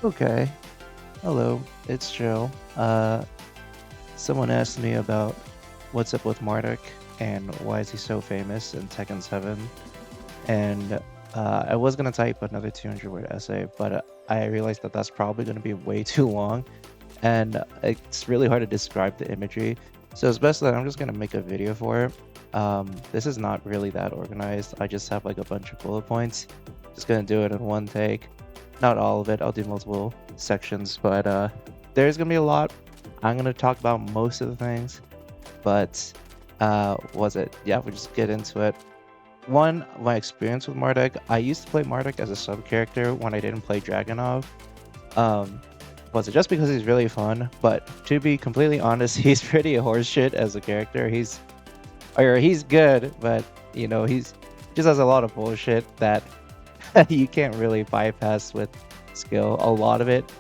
Okay. Hello, it's Joe. Someone asked me about what's up with Marduk and why is he so famous in Tekken 7. And I was gonna type another 200-word essay, but I realized that that's probably gonna be way too long, and it's really hard to describe the imagery. So it's best that I'm just gonna make a video for it. This is not really that organized. I just have like a bunch of bullet points. Just gonna do it in one take. Not all of it. I'll do multiple sections, but there's gonna be a lot. I'm gonna talk about most of the things, but was it? Yeah, we'll just get into it. One, my experience with Marduk. I used to play Marduk as a sub character when I didn't play Dragonov. Um, was it just because he's really fun? But to be completely honest, he's pretty horseshit as a character. He's good, but he's just has a lot of bullshit that you can't really bypass with skill. A lot of it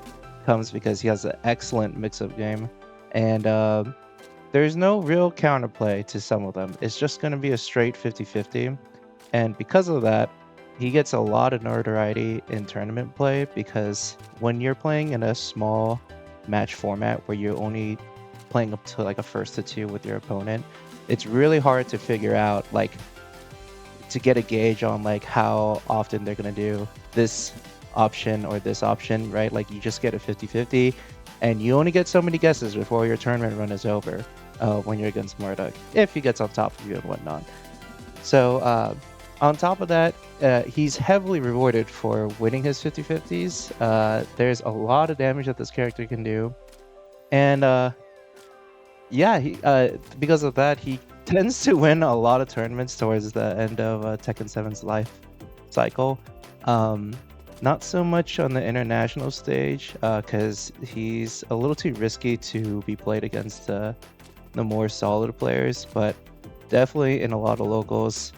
comes because he has an excellent mix-up game, and there's no real counterplay to some of them. It's just going to be a straight 50-50, and because of that, he gets a lot of notoriety in tournament play because when you're playing in a small match format where you're only playing up to like a first to two with your opponent, it's really hard to figure out like to get a gauge on like how often they're going to do this option or this option, right? Like you just get a 50-50 and you only get so many guesses before your tournament run is over when you're against Marduk, if he gets on top of you and whatnot. So on top of that, he's heavily rewarded for winning his 50-50s. There's a lot of damage that this character can do, and yeah, because of that, he tends to win a lot of tournaments towards the end of Tekken 7's life cycle. Not so much on the international stage, because he's a little too risky to be played against the more solid players, but definitely in a lot of locals,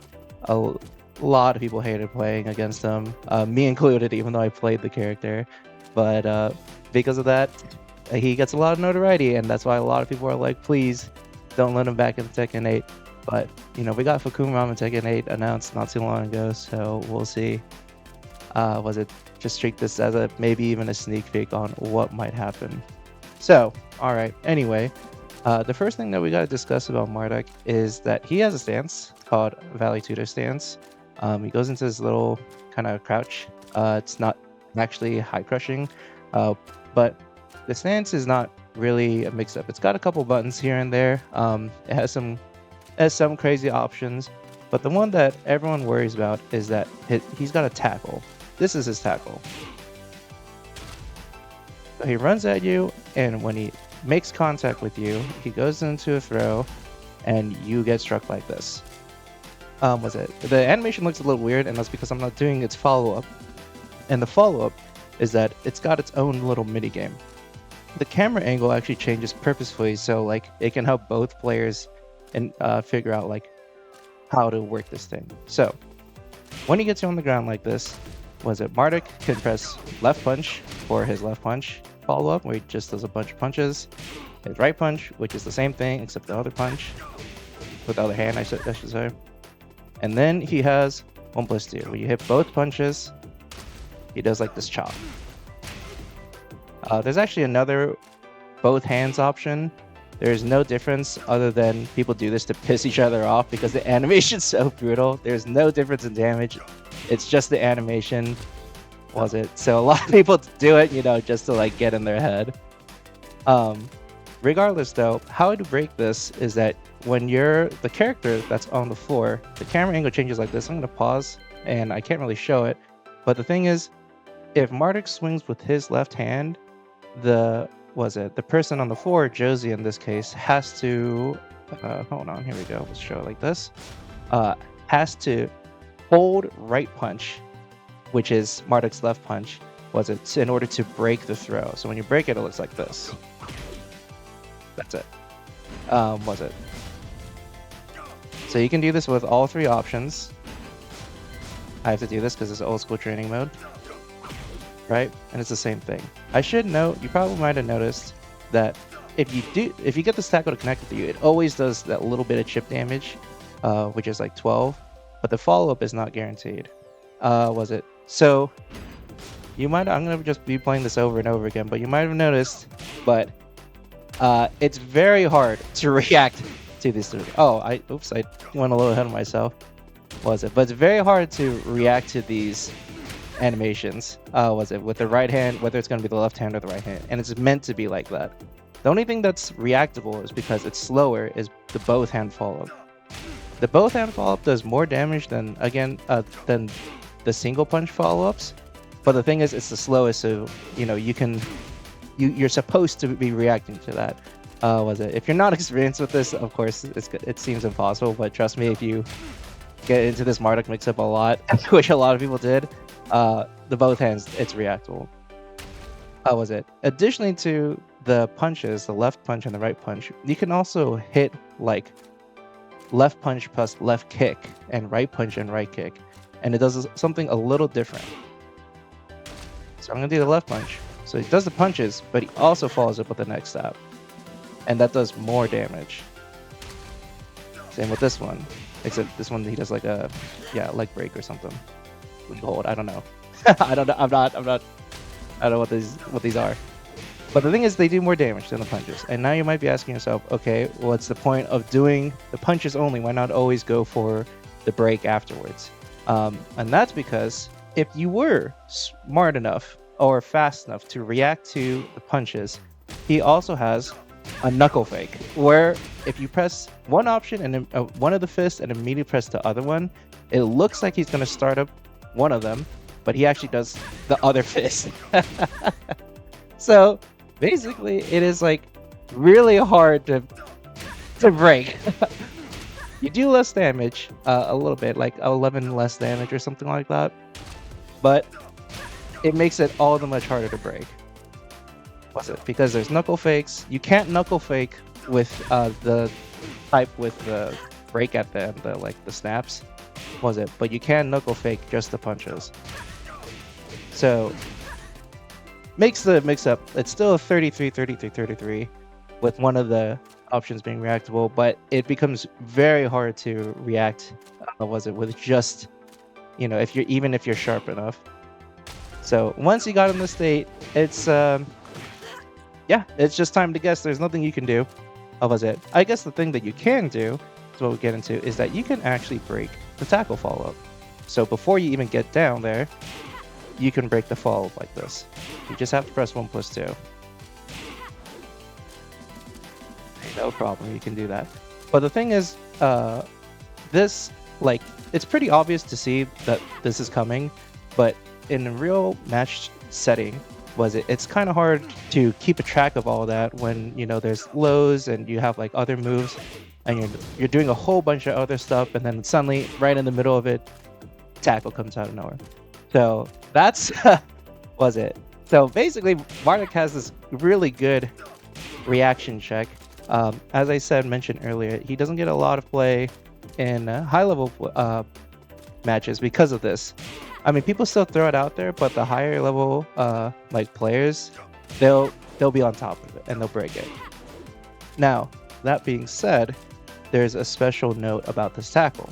a lot of people hated playing against him, me included, even though I played the character. But because of that, he gets a lot of notoriety, and that's why a lot of people are like, please don't let him back in Tekken 8. But we got Fakuma in Tekken 8 announced not too long ago, so we'll see. Was it just treat this as a maybe even a sneak peek on what might happen. So all right, anyway, the first thing that we got to discuss about Marduk is that he has a stance called Valley Tutor stance. He goes into this little kind of crouch. It's not actually high crushing, but the stance is not really a mix-up. It's got a couple buttons here and there. It has some crazy options, but the one that everyone worries about is that he's got a tackle. This is his tackle. So he runs at you, and when he makes contact with you, he goes into a throw, and you get struck like this. The animation looks a little weird, and that's because I'm not doing its follow-up. And the follow-up is that it's got its own little mini game. The camera angle actually changes purposefully, so like it can help both players and figure out like how to work this thing. So when he gets you on the ground like this, Marduk can press left punch for his left punch follow-up, where he just does a bunch of punches. His right punch, which is the same thing except the other punch with the other hand, I should say. And then he has 1+2. When you hit both punches, he does like this chop. There's actually another both hands option. There's no difference other than people do this to piss each other off because the animation's so brutal. There's no difference in damage. It's just the animation. So a lot of people do it, just to like get in their head. Regardless though, how to break this is that when you're the character that's on the floor, the camera angle changes like this. I'm gonna pause, and I can't really show it, but the thing is, if Marduk swings with his left hand, the person on the floor, Josie in this case, has to hold on, here we go, let's show it like this, has to hold right punch, which is Marduk's left punch, in order to break the throw. So when you break it, it looks like this. That's it. So you can do this with all three options. I have to do this because it's old school training mode, right? And it's the same thing. I should note, you probably might have noticed that if you get this tackle to connect with you, it always does that little bit of chip damage, which is like 12, but the follow-up is not guaranteed. So I'm gonna just be playing this over and over again, but you might have noticed, but it's very hard to react to these. Oh, I went a little ahead of myself. But it's very hard to react to these animations. With the right hand, whether it's gonna be the left hand or the right hand, and it's meant to be like that. The only thing that's reactable is because it's slower is the both hand follow. The both hand follow-up does more damage than than the single punch follow-ups, but the thing is it's the slowest, so you're supposed to be reacting to that. If you're not experienced with this, of course it seems impossible, but trust me, if you get into this Marduk mix-up a lot, which a lot of people did, the both hands, it's reactable. Additionally to the punches, the left punch and the right punch, you can also hit like left punch plus left kick and right punch and right kick, and it does something a little different. So I'm gonna do the left punch. So he does the punches, but he also follows up with the next stab, and that does more damage. Same with this one, except this one he does like a leg break or something. Hold, I don't know. I don't know. I don't know what these are. But the thing is, they do more damage than the punches. And now you might be asking yourself, okay, what's the point of doing the punches only? Why not always go for the break afterwards? And that's because if you were smart enough or fast enough to react to the punches, he also has a knuckle fake, where if you press one option and then one of the fists and immediately press the other one, it looks like he's going to start up one of them, but he actually does the other fist. So basically, it is like really hard to break. You do less damage, a little bit, like 11 less damage or something like that, but it makes it all the much harder to break. Because there's knuckle fakes. You can't knuckle fake with the type with the break at the end, the snaps. But you can knuckle fake just the punches. So makes the mix-up. It's still a 33 with one of the options being reactable, but it becomes very hard to react with just if you're sharp enough. So once you got in the state, it's it's just time to guess. There's nothing you can do. I guess the thing that you can do, is what we get into, is that you can actually break the tackle follow-up. So before you even get down there, you can break the follow-up like this. You just have to press 1+2. No problem, you can do that. But the thing is, it's pretty obvious to see that this is coming, but in a real match setting, it's kind of hard to keep a track of all that when there's lows and you have like other moves and you're doing a whole bunch of other stuff, and then suddenly right in the middle of it, tackle comes out of nowhere. So that's So basically, Marduk has this really good reaction check. As I mentioned earlier, he doesn't get a lot of play in high-level matches because of this. I mean, people still throw it out there, but the higher level players, they'll be on top of it and they'll break it. Now, that being said, there's a special note about this tackle,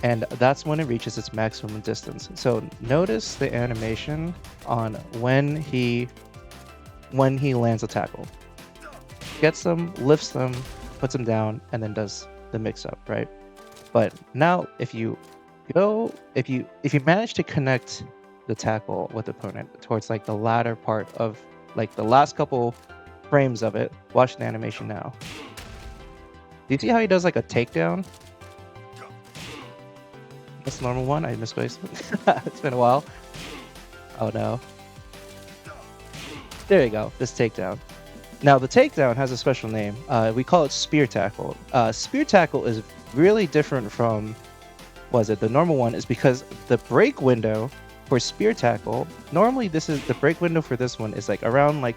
and that's when it reaches its maximum distance. So notice the animation on when he lands a tackle. Gets them, lifts them, puts them down, and then does the mix-up, right? But now if you manage to connect the tackle with the opponent towards like the latter part of like the last couple frames of it, watch the animation now. Do you see how he does like a takedown? That's the normal one. I misplaced it. It's been a while. Oh no. There you go. This takedown. Now the takedown has a special name. We call it spear tackle. Spear tackle is really different from the normal one, is because the break window for spear tackle, normally the break window for this one is like around like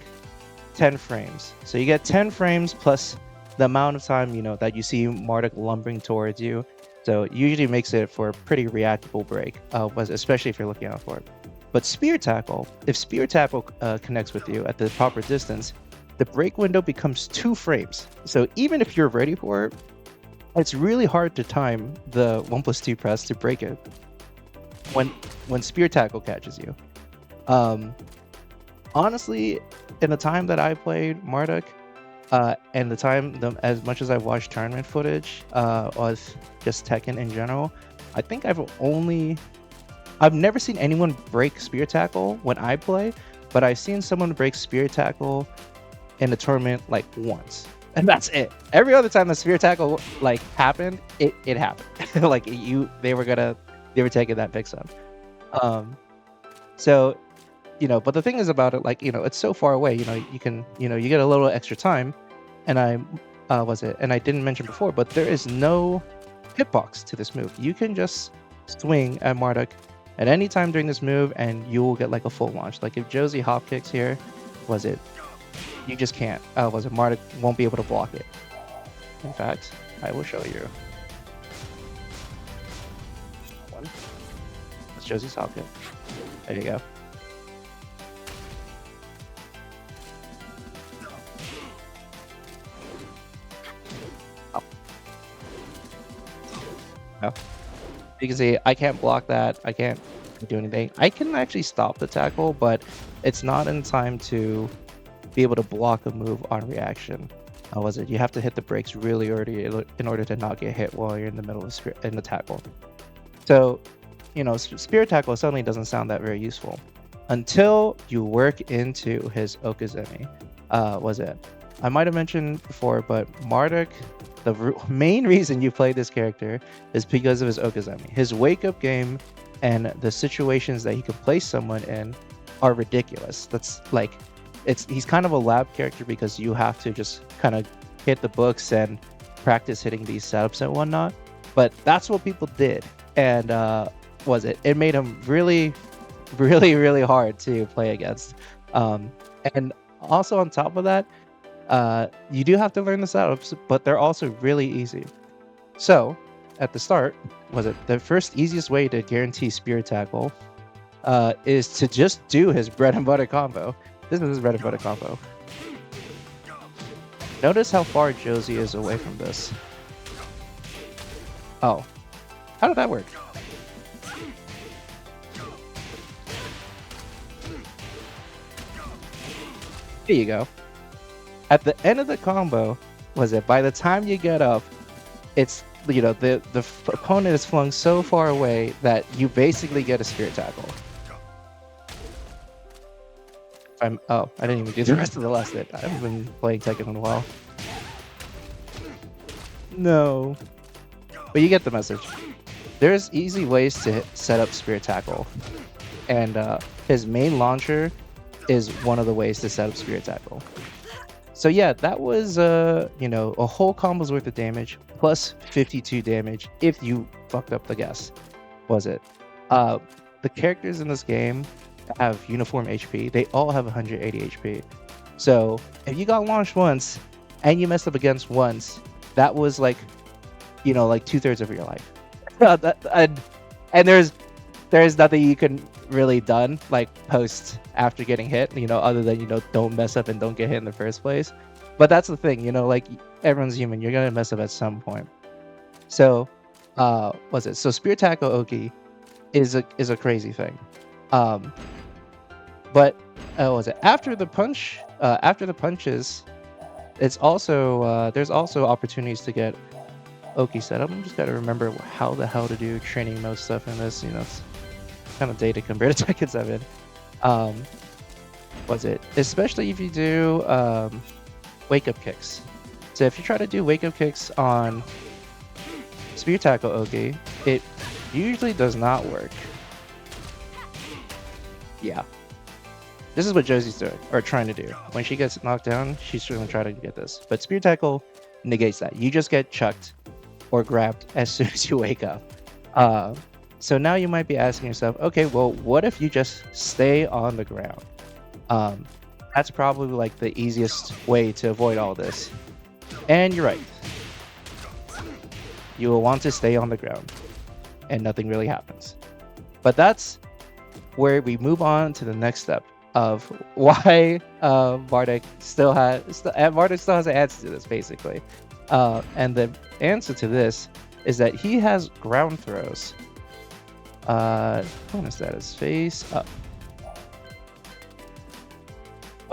10 frames. So you get 10 frames plus the amount of time that you see Marduk lumbering towards you. So it usually makes it for a pretty reactable break, especially if you're looking out for it. But spear tackle, if spear tackle connects with you at the proper distance, the break window becomes 2 frames. So even if you're ready for it, it's really hard to time the 1+2 press to break it when spear tackle catches you. Um, Honestly, in the time that I played Marduk, and as much as I've watched tournament footage, of just Tekken in general, I think I've never seen anyone break spear tackle when I play, but I've seen someone break spear tackle in the tournament like once, and that's it. Every other time the spear tackle like happened, it happened. Like they were taking that picks up. Um, so but the thing is about it, like it's so far away. You can you get a little extra time, and I didn't mention before, but there is no hitbox to this move. You can just swing at Marduk at any time during this move, and you will get like a full launch. Like if Josie hop kicks here, was it? You just can't. Was it Marduk won't be able to block it? In fact, I will show you. One. That's Josie's hop kick. There you go. Oh. You can see I can't block that. I can't do anything. I can actually stop the tackle, but it's not in time to be able to block a move on reaction. How was it? You have to hit the brakes really early in order to not get hit while you're in the middle of the tackle. So, spear tackle suddenly doesn't sound that very useful until you work into his Okazemi. Was it? I might have mentioned before, but Marduk, the main reason you play this character is because of his Okazemi. His wake-up game and the situations that he can place someone in are ridiculous. That's like, he's kind of a lab character because you have to just kind of hit the books and practice hitting these setups and whatnot. But that's what people did, and it made him really, really, really hard to play against. And also on top of that, you do have to learn the setups, but they're also really easy. So at the start, the first easiest way to guarantee spear tackle is to just do his bread and butter combo. This is his bread and butter combo. Notice how far Josie is away from this. Oh, how did that work? Here you go. At the end of the combo, by the time you get up, it's the opponent is flung so far away that you basically get a spear tackle. I didn't even do the rest of the last hit. I haven't been playing Tekken in a while. No. But you get the message. There's easy ways to set up spear tackle. And his main launcher is one of the ways to set up spear tackle. So yeah, that was a whole combo's worth of damage plus 52 damage if you fucked up the guess. The characters in this game have uniform HP. They all have 180 HP. So if you got launched once and you messed up against once, that was like 2/3 of your life. and there's nothing you can really done like post after getting hit, other than don't mess up and don't get hit in the first place. But that's the thing, like everyone's human, you're gonna mess up at some point. So so spear tackle Oki is a crazy thing. But after the punches, it's also there's also opportunities to get Oki set up. I just gotta remember how the hell to do training mode stuff in this. It's kind of dated compared to Tekken 7. Especially if you do wake up kicks. So if you try to do wake up kicks on spear tackle Oki, it usually does not work. Yeah. This is what Josie's doing, or trying to do. When she gets knocked down, she's going to try to get this. But spear tackle negates that. You just get chucked or grabbed as soon as you wake up. So now you might be asking yourself, okay, well, what if you just stay on the ground? That's probably like the easiest way to avoid all this. And you're right. You will want to stay on the ground and nothing really happens. But that's where we move on to the next step of why Marduk still has an answer to this, basically. And the answer to this is that he has ground throws. Bonus status face up.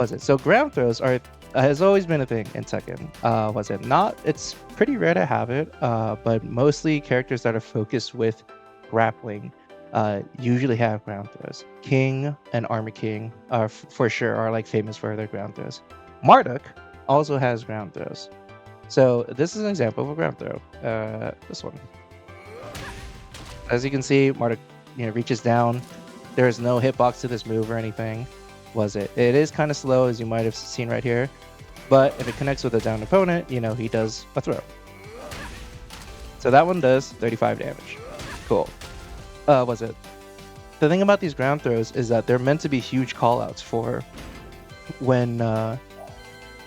was it? So ground throws are has always been a thing in Tekken. Was it not? It's pretty rare to have it, but mostly characters that are focused with grappling usually have ground throws. King and Armor King are for sure are like famous for their ground throws. Marduk also has ground throws. So this is an example of a ground throw. This one. As you can see, Marduk reaches down. There is no hitbox to this move or anything. Was it? It is kind of slow, as you might have seen right here. But if it connects with a downed opponent, he does a throw. So that one does 35 damage. Cool. Was it? The thing about these ground throws is that they're meant to be huge callouts for when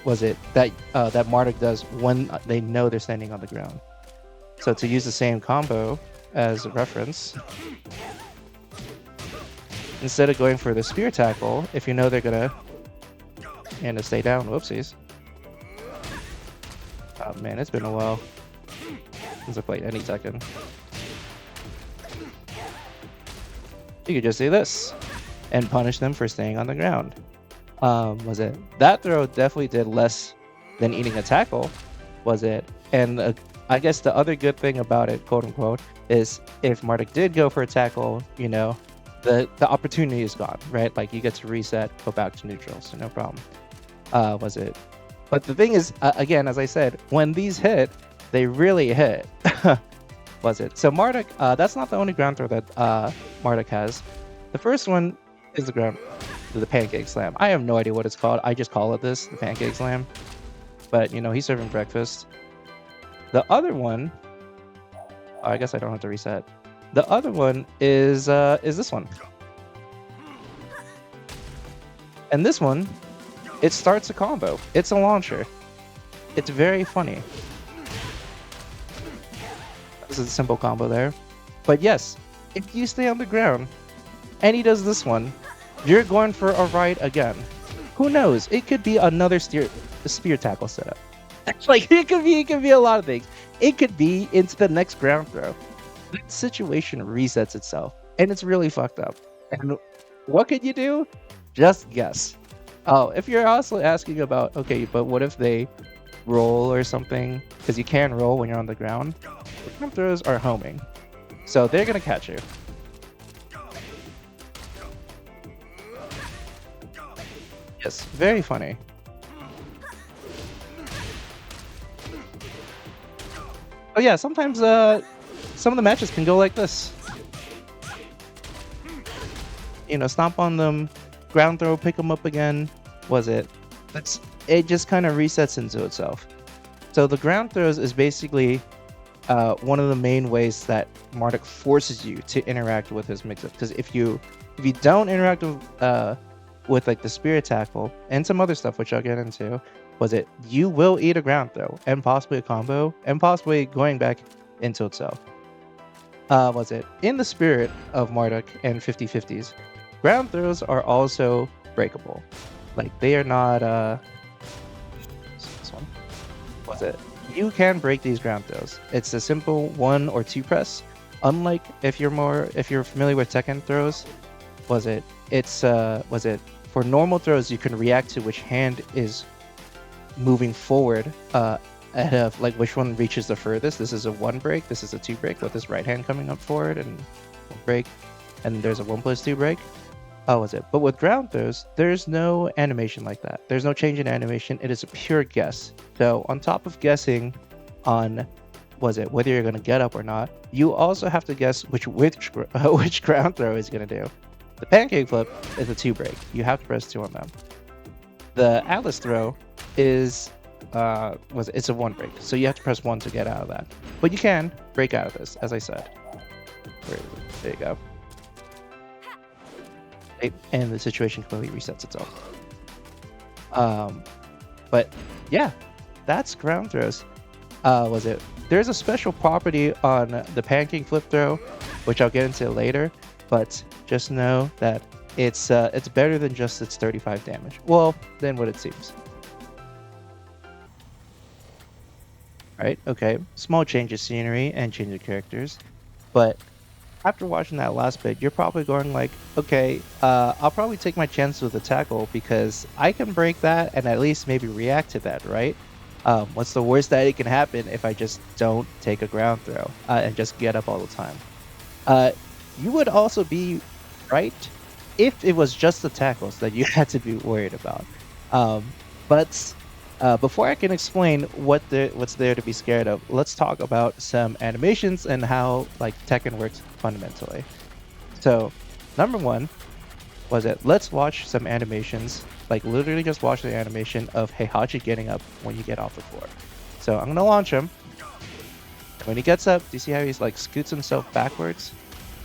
was it that that Marduk does when they know they're standing on the ground. So to use the same combo as a reference, instead of going for the spear tackle, if you know they're gonna stay down, whoopsies. Oh man, it's been a while since I played any Tekken. You could just do this and punish them for staying on the ground. Was it? That throw definitely did less than eating a tackle, was it? And I guess the other good thing about it, quote unquote, is if Marduk did go for a tackle, the opportunity is gone, right? Like you get to reset, go back to neutral, so no problem. Was it? But the thing is, again, as I said, when these hit, they really hit. Was it? So Marduk, that's not the only ground throw that Marduk has. The first one is the pancake slam. I have no idea what it's called. I just call it this, the pancake slam. But he's serving breakfast. The other one, I guess I don't have to reset. The other one is this one. And this one, it starts a combo. It's a launcher. It's very funny. This is a simple combo there. But yes, if you stay on the ground and he does this one, you're going for a ride again. Who knows? It could be another spear tackle setup. Like it could be a lot of things. It could be into the next ground throw. The situation resets itself, and it's really fucked up. And what could you do? Just guess. Oh, if you're also asking about, okay, but what if they roll or something? Because you can roll when you're on the ground. The ground throws are homing, so they're gonna catch you. Yes, very funny. Oh yeah, sometimes some of the matches can go like this. Stomp on them, ground throw, pick them up again. Was it? It just kind of resets into itself. So the ground throws is basically one of the main ways that Marduk forces you to interact with his mix-up. Because if you don't interact with like the spirit tackle and some other stuff, which I'll get into, was it? You will eat a ground throw and possibly a combo and possibly going back into itself. Was it? In the spirit of Marduk and 50/50s, ground throws are also breakable. Like they are not. This one. Was it? You can break these ground throws. It's a simple 1 or 2 press. Unlike if you're familiar with Tekken throws, was it? It's was it? For normal throws, you can react to which hand is moving forward ahead of like which one reaches the furthest. This is a 1 break. This is a 2 break with this right hand coming up forward and 1 break, and there's a 1+2 break. Oh, was it? But with ground throws, there's no animation like that. There's no change in animation. It is a pure guess. So on top of guessing on whether you're gonna get up or not, you also have to guess which ground throw is gonna do. The pancake flip is a 2 break. You have to press 2 on them. The Atlas throw is it's a 1 break, so you have to press 1 to get out of that. But you can break out of this, as I said. There you go. And the situation completely resets itself. But yeah, that's ground throws. There's a special property on the pancake flip throw, which I'll get into later. But just know that it's better than just its 35 damage. Well, than what it seems. Right? Okay. Small change of scenery and change of characters, but after watching that last bit, you're probably going like, okay, I'll probably take my chance with the tackle because I can break that and at least maybe react to that, right? What's the worst that it can happen if I just don't take a ground throw and just get up all the time? Uh, you would also be right if it was just the tackles that you had to be worried about. Um, but before I can explain what's there to be scared of, let's talk about some animations and how like Tekken works fundamentally. So, number one was it. Let's watch some animations, like literally just watch the animation of Heihachi getting up when you get off the floor. So I'm gonna launch him. When he gets up, do you see how he's like scoots himself backwards?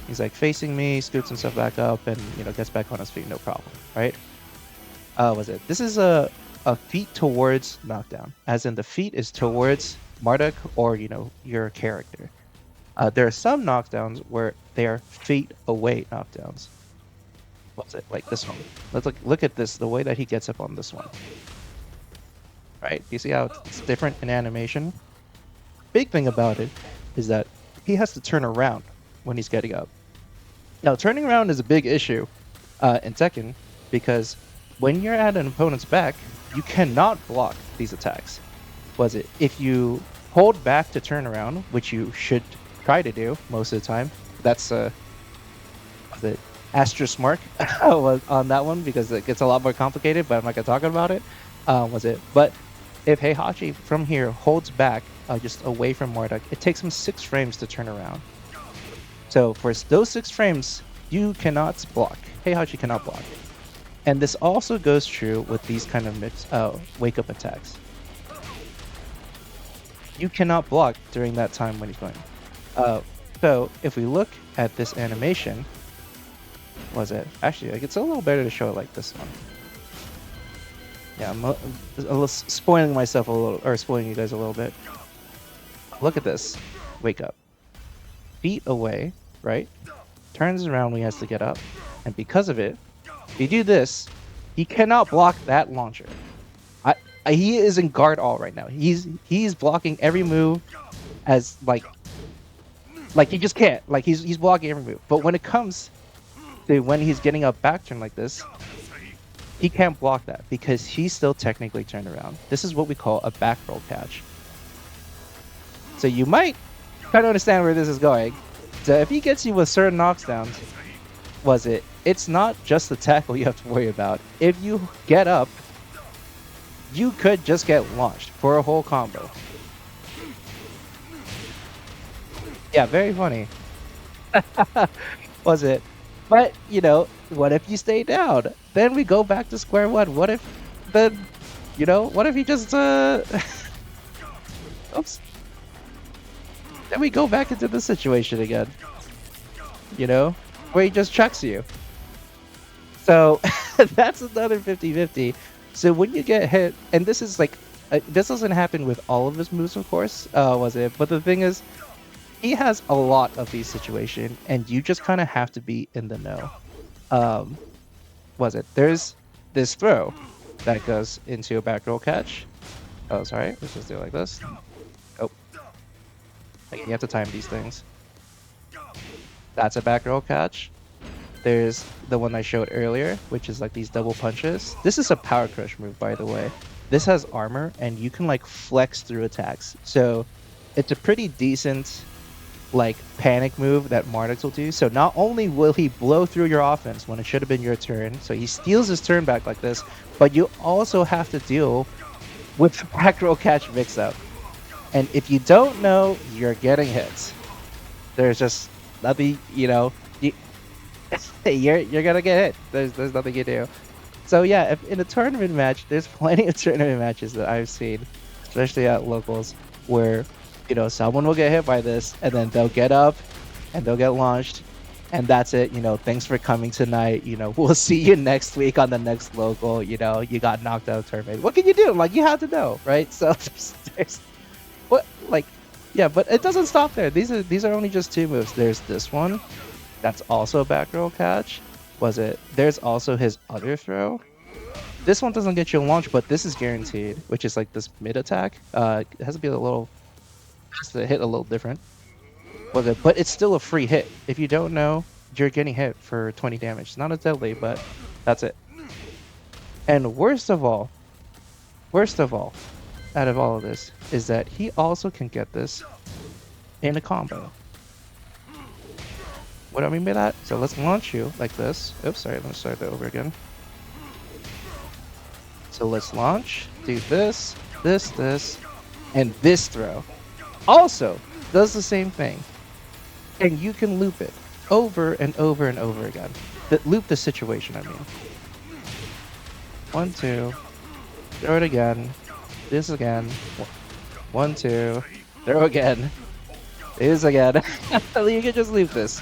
He's like facing me, scoots himself back up, and gets back on his feet, no problem, right? Was it? This is a feet towards knockdown, as in the feet is towards Marduk or your character. There are some knockdowns where they are feet away knockdowns. What's it like this one? Let's look at this. The way that he gets up on this one, right? You see how it's different in animation? Big thing about it is that he has to turn around when he's getting up. Now, turning around is a big issue in Tekken because when you're at an opponent's back, you cannot block these attacks. Was it? If you hold back to turn around, which you should try to do most of the time, that's the asterisk mark on that one because it gets a lot more complicated, but I'm not going to talk about it. Was it? But if Heihachi from here holds back just away from Marduk, it takes him 6 frames to turn around. So for those 6 frames, you cannot block. Heihachi cannot block. And this also goes true with these kind of wake-up attacks. You cannot block during that time when he's going. So if we look at this animation, was it? Actually, like, it's a little better to show it like this one. Yeah, I'm a little spoiling myself a little, or spoiling you guys a little bit. Look at this. Wake up. Feet away, right? Turns around when he has to get up. And because of it, if you do this, he cannot block that launcher. He is in guard all right now. He's blocking every move as like he just can't. Like he's blocking every move. But when it comes to when he's getting up back turn like this, he can't block that because he's still technically turned around. This is what we call a back roll catch. So you might kind of understand where this is going. So if he gets you with certain knockdowns, it's not just the tackle you have to worry about. If you get up, you could just get launched for a whole combo. Yeah, very funny. Was it? But, what if you stay down? Then we go back to square one. What if he just, oops. Then we go back into the situation again. Where he just chucks you. So, that's another 50-50. So when you get hit, and this is like, this doesn't happen with all of his moves, of course, But the thing is, he has a lot of these situations, and you just kind of have to be in the know. There's this throw that goes into a back roll catch. Oh, sorry. Let's just do it like this. Oh. Like, you have to time these things. That's a back roll catch. There's the one I showed earlier, which is like these double punches. This is a power crush move, by the way. This has armor, and you can like flex through attacks. So it's a pretty decent like panic move that Marduk will do. So not only will he blow through your offense when it should have been your turn, so he steals his turn back like this, but you also have to deal with the back roll catch mix-up. And if you don't know, you're getting hits. There's just nothing, you're gonna get hit. There's nothing you do. So yeah, if in a tournament match, there's plenty of tournament matches that I've seen, especially at locals, where someone will get hit by this, and then they'll get up, and they'll get launched, and that's it. Thanks for coming tonight. We'll see you next week on the next local. You got knocked out of tournament. What can you do? Like, you have to know, right? So there's what, like, yeah, but it doesn't stop there. These are only just 2 moves. There's this one. That's also a back roll catch. There's also his other throw. This one doesn't get you a launch, but this is guaranteed, which is like this mid attack. It has to hit a little different. Was it? But it's still a free hit. If you don't know, you're getting hit for 20 damage. It's not as deadly, but that's it. And worst of all, out of all of this, is that he also can get this in a combo. What do I mean by that? So let's launch you like this. Oops, sorry, let me start that over again. So let's launch, do this, this, and this throw. Also does the same thing. And you can loop it over and over and over again. Loop the situation, I mean. 1, 2, throw it again, this again, 1, 2, throw again, this again. You can just loop this.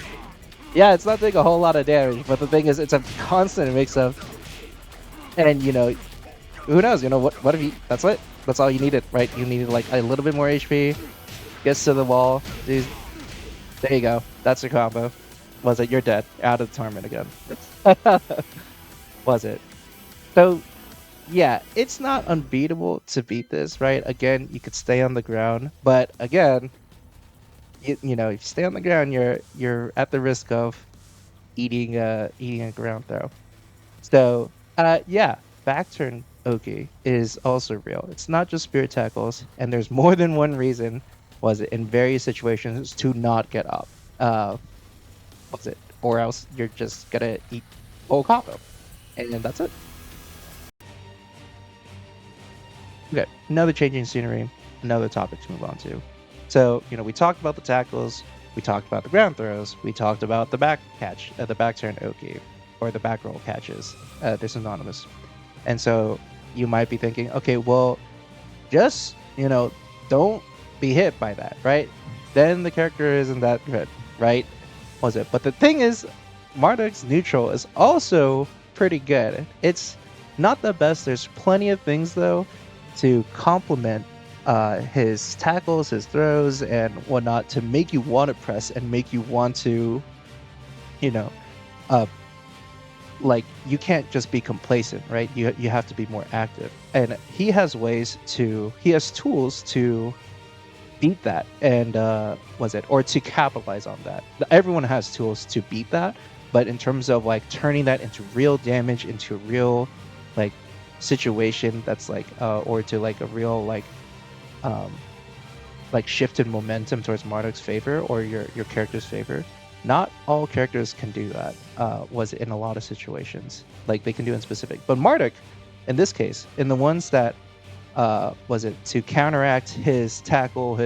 Yeah, it's not doing a whole lot of damage, but the thing is, it's a constant mix-up. And, you know, who knows, you know, what if you, that's it. That's all you needed, right? You needed, like, a little bit more HP, gets to the wall, dude. There you go. That's your combo. Was it? You're dead. Out of the tournament again. Was it? So, yeah, it's not unbeatable to beat this, right? Again, you could stay on the ground, but again, you know, if you stay on the ground, you're at the risk of eating a ground throw. So, yeah, back turn Oki is also real. It's not just spirit tackles, and there's more than one reason. Was it in various situations to not get up? Was it? Or else you're just gonna eat whole combo, and that's it. Okay, another changing scenery, another topic to move on to. So, you know, we talked about the tackles, we talked about the ground throws, we talked about the back catch, the back turn Oki, or the back roll catches. They're synonymous. And so you might be thinking, okay, well, just, you know, don't be hit by that, right? Then the character isn't that good, right? Was it? But the thing is, Marduk's neutral is also pretty good. It's not the best. There's plenty of things, though, to complement his tackles, his throws, and whatnot to make you want to press and make you want to, you know, like, you can't just be complacent, right? You have to be more active. And he has tools to beat that, and or to capitalize on that. Everyone has tools to beat that, but in terms of like turning that into real damage, into a real like situation that's like or to like a real like shift in momentum towards Marduk's favor or your character's favor. Not all characters can do that. Was in a lot of situations, like they can do in specific. But Marduk, in this case, in the ones that to counteract his tackle,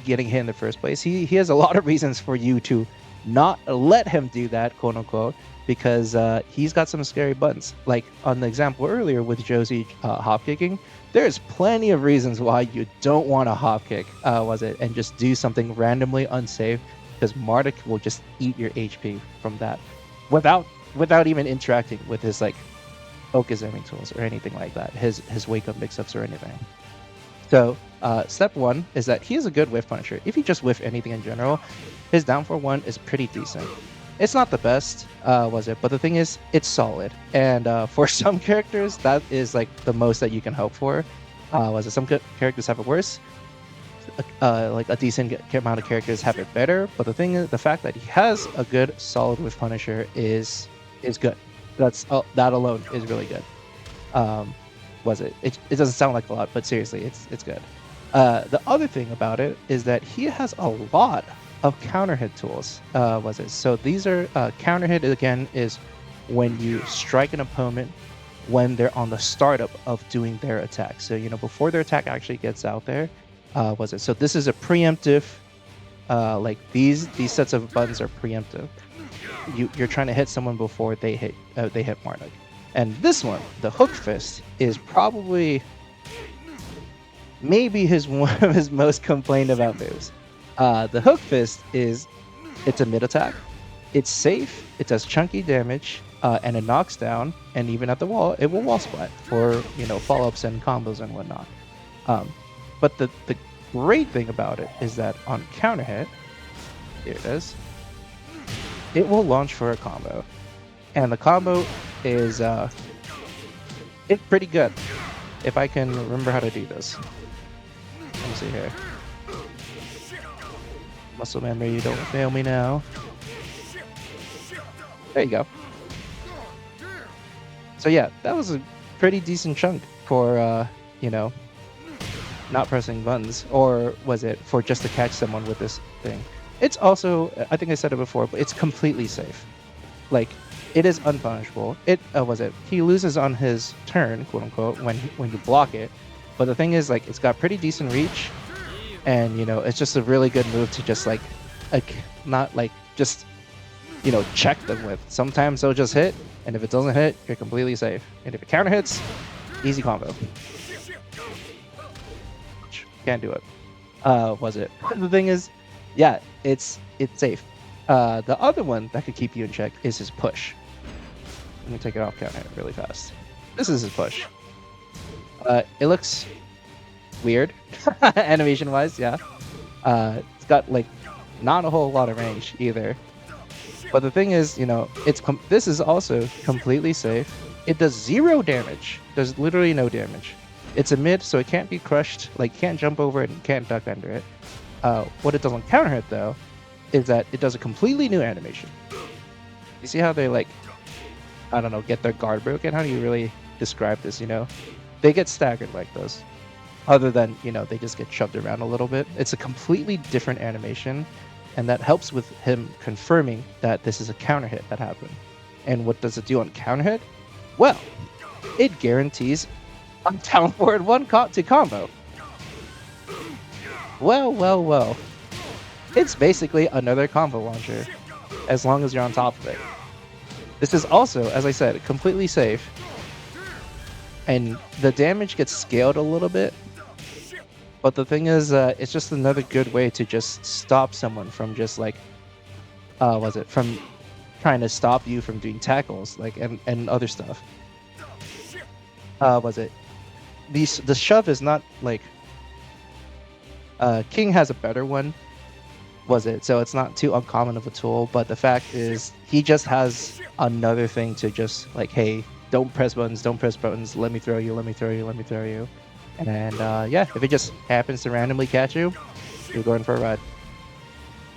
getting hit in the first place, he has a lot of reasons for you to not let him do that, quote unquote, because he's got some scary buttons. Like on the example earlier with Josie hop kicking, there's plenty of reasons why you don't want to hop kick, and just do something randomly unsafe, because Marduk will just eat your HP from that without even interacting with his like focus aiming tools or anything like that, his wake up mix-ups or anything. So step one is that he is a good whiff punisher. If you just whiff anything in general, his down for one is pretty decent. It's not the best, but the thing is, it's solid. And for some characters, that is like the most that you can hope for. Some characters have it worse. Like a decent amount of characters have it better. But the thing is, the fact that he has a good, solid whiff punisher is good. That alone is really good. It doesn't sound like a lot, but seriously, it's good. The other thing about it is that he has a lot of counter hit tools. So these are counter hit again is when you strike an opponent when they're on the startup of doing their attack. So you know, before their attack actually gets out there. So this is a preemptive. Like these sets of buttons are preemptive. You're trying to hit someone before they hit Marduk. And this one, the hook fist, is probably maybe one of his most complained about moves. The hook fist it's a mid attack. It's safe. It does chunky damage, and it knocks down. And even at the wall, it will wall splat for follow-ups and combos and whatnot. But the great thing about it is that on counter hit, here it is. It will launch for a combo, and the combo is it's pretty good. If I can remember how to do this, let me see here. Muscle memory, don't fail me now. There you go. So yeah, that was a pretty decent chunk for you know, not pressing buttons, or was it for just to catch someone with this thing? It's also, I think I said it before, but it's completely safe. Like, it is unpunishable. It was it. He loses on his turn, quote unquote, when you block it. But the thing is, like, it's got pretty decent reach, and you know, it's just a really good move to just like not like just check them with. Sometimes they'll just hit, and if it doesn't hit, you're completely safe. And if it counter hits, easy combo. Can't do it. Was it? The thing is, yeah, it's safe. The other one that could keep you in check is his push. Let me take it off counter really fast. This is his push. It looks weird, animation-wise, yeah. It's got like not a whole lot of range either. But the thing is, this is also completely safe. It does 0 damage. There's literally no damage. It's a mid, so it can't be crushed. Like, can't jump over it and can't duck under it. What it does on counter hit, though, is that it does a completely new animation. You see how they, like, I don't know, get their guard broken? How do you really describe this, They get staggered like this. Other than, they just get shoved around a little bit. It's a completely different animation, and that helps with him confirming that this is a counter hit that happened. And what does it do on counter hit? Well, it guarantees a down forward 1 to combo. Well. It's basically another combo launcher, as long as you're on top of it. This is also, as I said, completely safe. And the damage gets scaled a little bit. But the thing is, it's just another good way to just stop someone from just like, from trying to stop you from doing tackles, like, and other stuff. The shove is not like, King has a better one, so it's not too uncommon of a tool, but the fact is he just has another thing to just like, hey, don't press buttons, let me throw you. And yeah, if it just happens to randomly catch you, you're going for a ride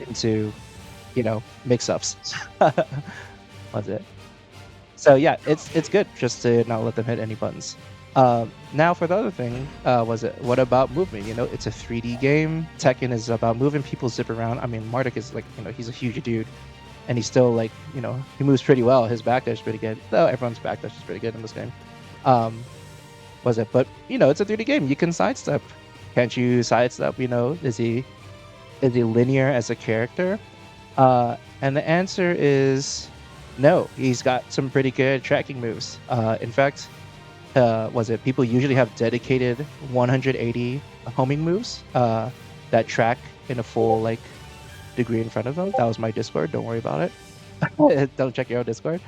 into, mix-ups. So yeah, it's good just to not let them hit any buttons. Now for the other thing, what about movement? It's a 3D game. Tekken is about moving people, zip around. I mean, Marduk is like, he's a huge dude, and he's still like, he moves pretty well. His backdash is pretty good, though everyone's backdash is pretty good in this game. But it's a 3D game. You can sidestep. Can't you sidestep? Is he linear as a character? And the answer is no. He's got some pretty good tracking moves. In fact, people usually have dedicated 180 homing moves that track in a full like degree in front of them. That was my Discord. Don't worry about it. Don't check your own Discord.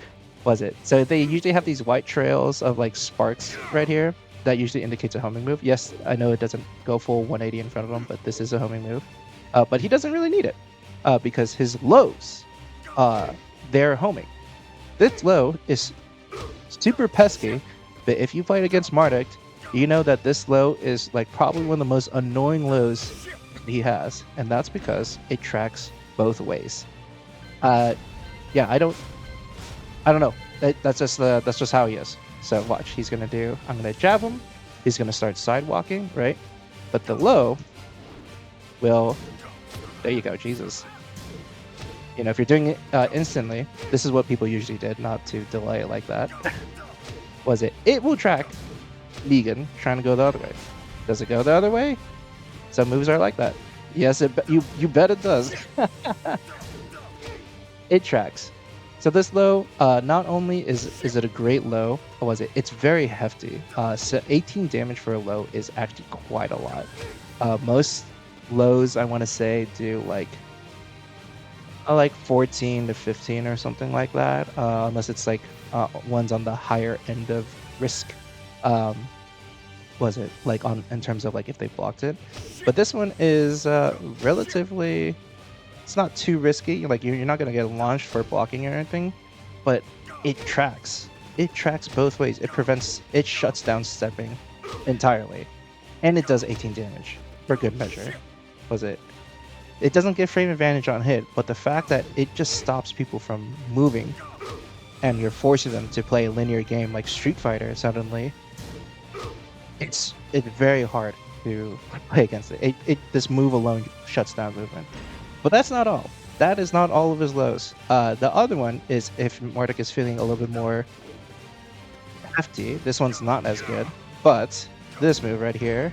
So they usually have these white trails of like sparks right here that usually indicates a homing move. Yes, I know it doesn't go full 180 in front of him, but this is a homing move. But he doesn't really need it because his lows, they're homing. This low is super pesky, but if you fight against Marduk, you know that this low is like probably one of the most annoying lows he has, and that's because it tracks both ways. Yeah, I don't know. That's just how he is. So watch, I'm gonna jab him. He's gonna start sidewalking, right? But the low will, there you go, Jesus. If you're doing it instantly, this is what people usually did, not to delay it like that. It will track Negan trying to go the other way. Does it go the other way? Some moves are like that. Yes, you bet it does. It tracks. So this low, not only is it a great low, it's very hefty. So 18 damage for a low is actually quite a lot. Most lows, I want to say, do like 14 to 15 or something like that, unless it's like ones on the higher end of risk. In terms of like if they blocked it. But this one is relatively, it's not too risky. Like you're not gonna get launched for blocking or anything, but it tracks. It tracks both ways. It shuts down stepping entirely, and it does 18 damage for good measure. It doesn't give frame advantage on hit, but the fact that it just stops people from moving and you're forcing them to play a linear game like Street Fighter suddenly, it's very hard to play against it. This move alone shuts down movement. But that's not all. That is not all of his lows. The other one is if Marduk is feeling a little bit more hefty. This one's not as good, but this move right here.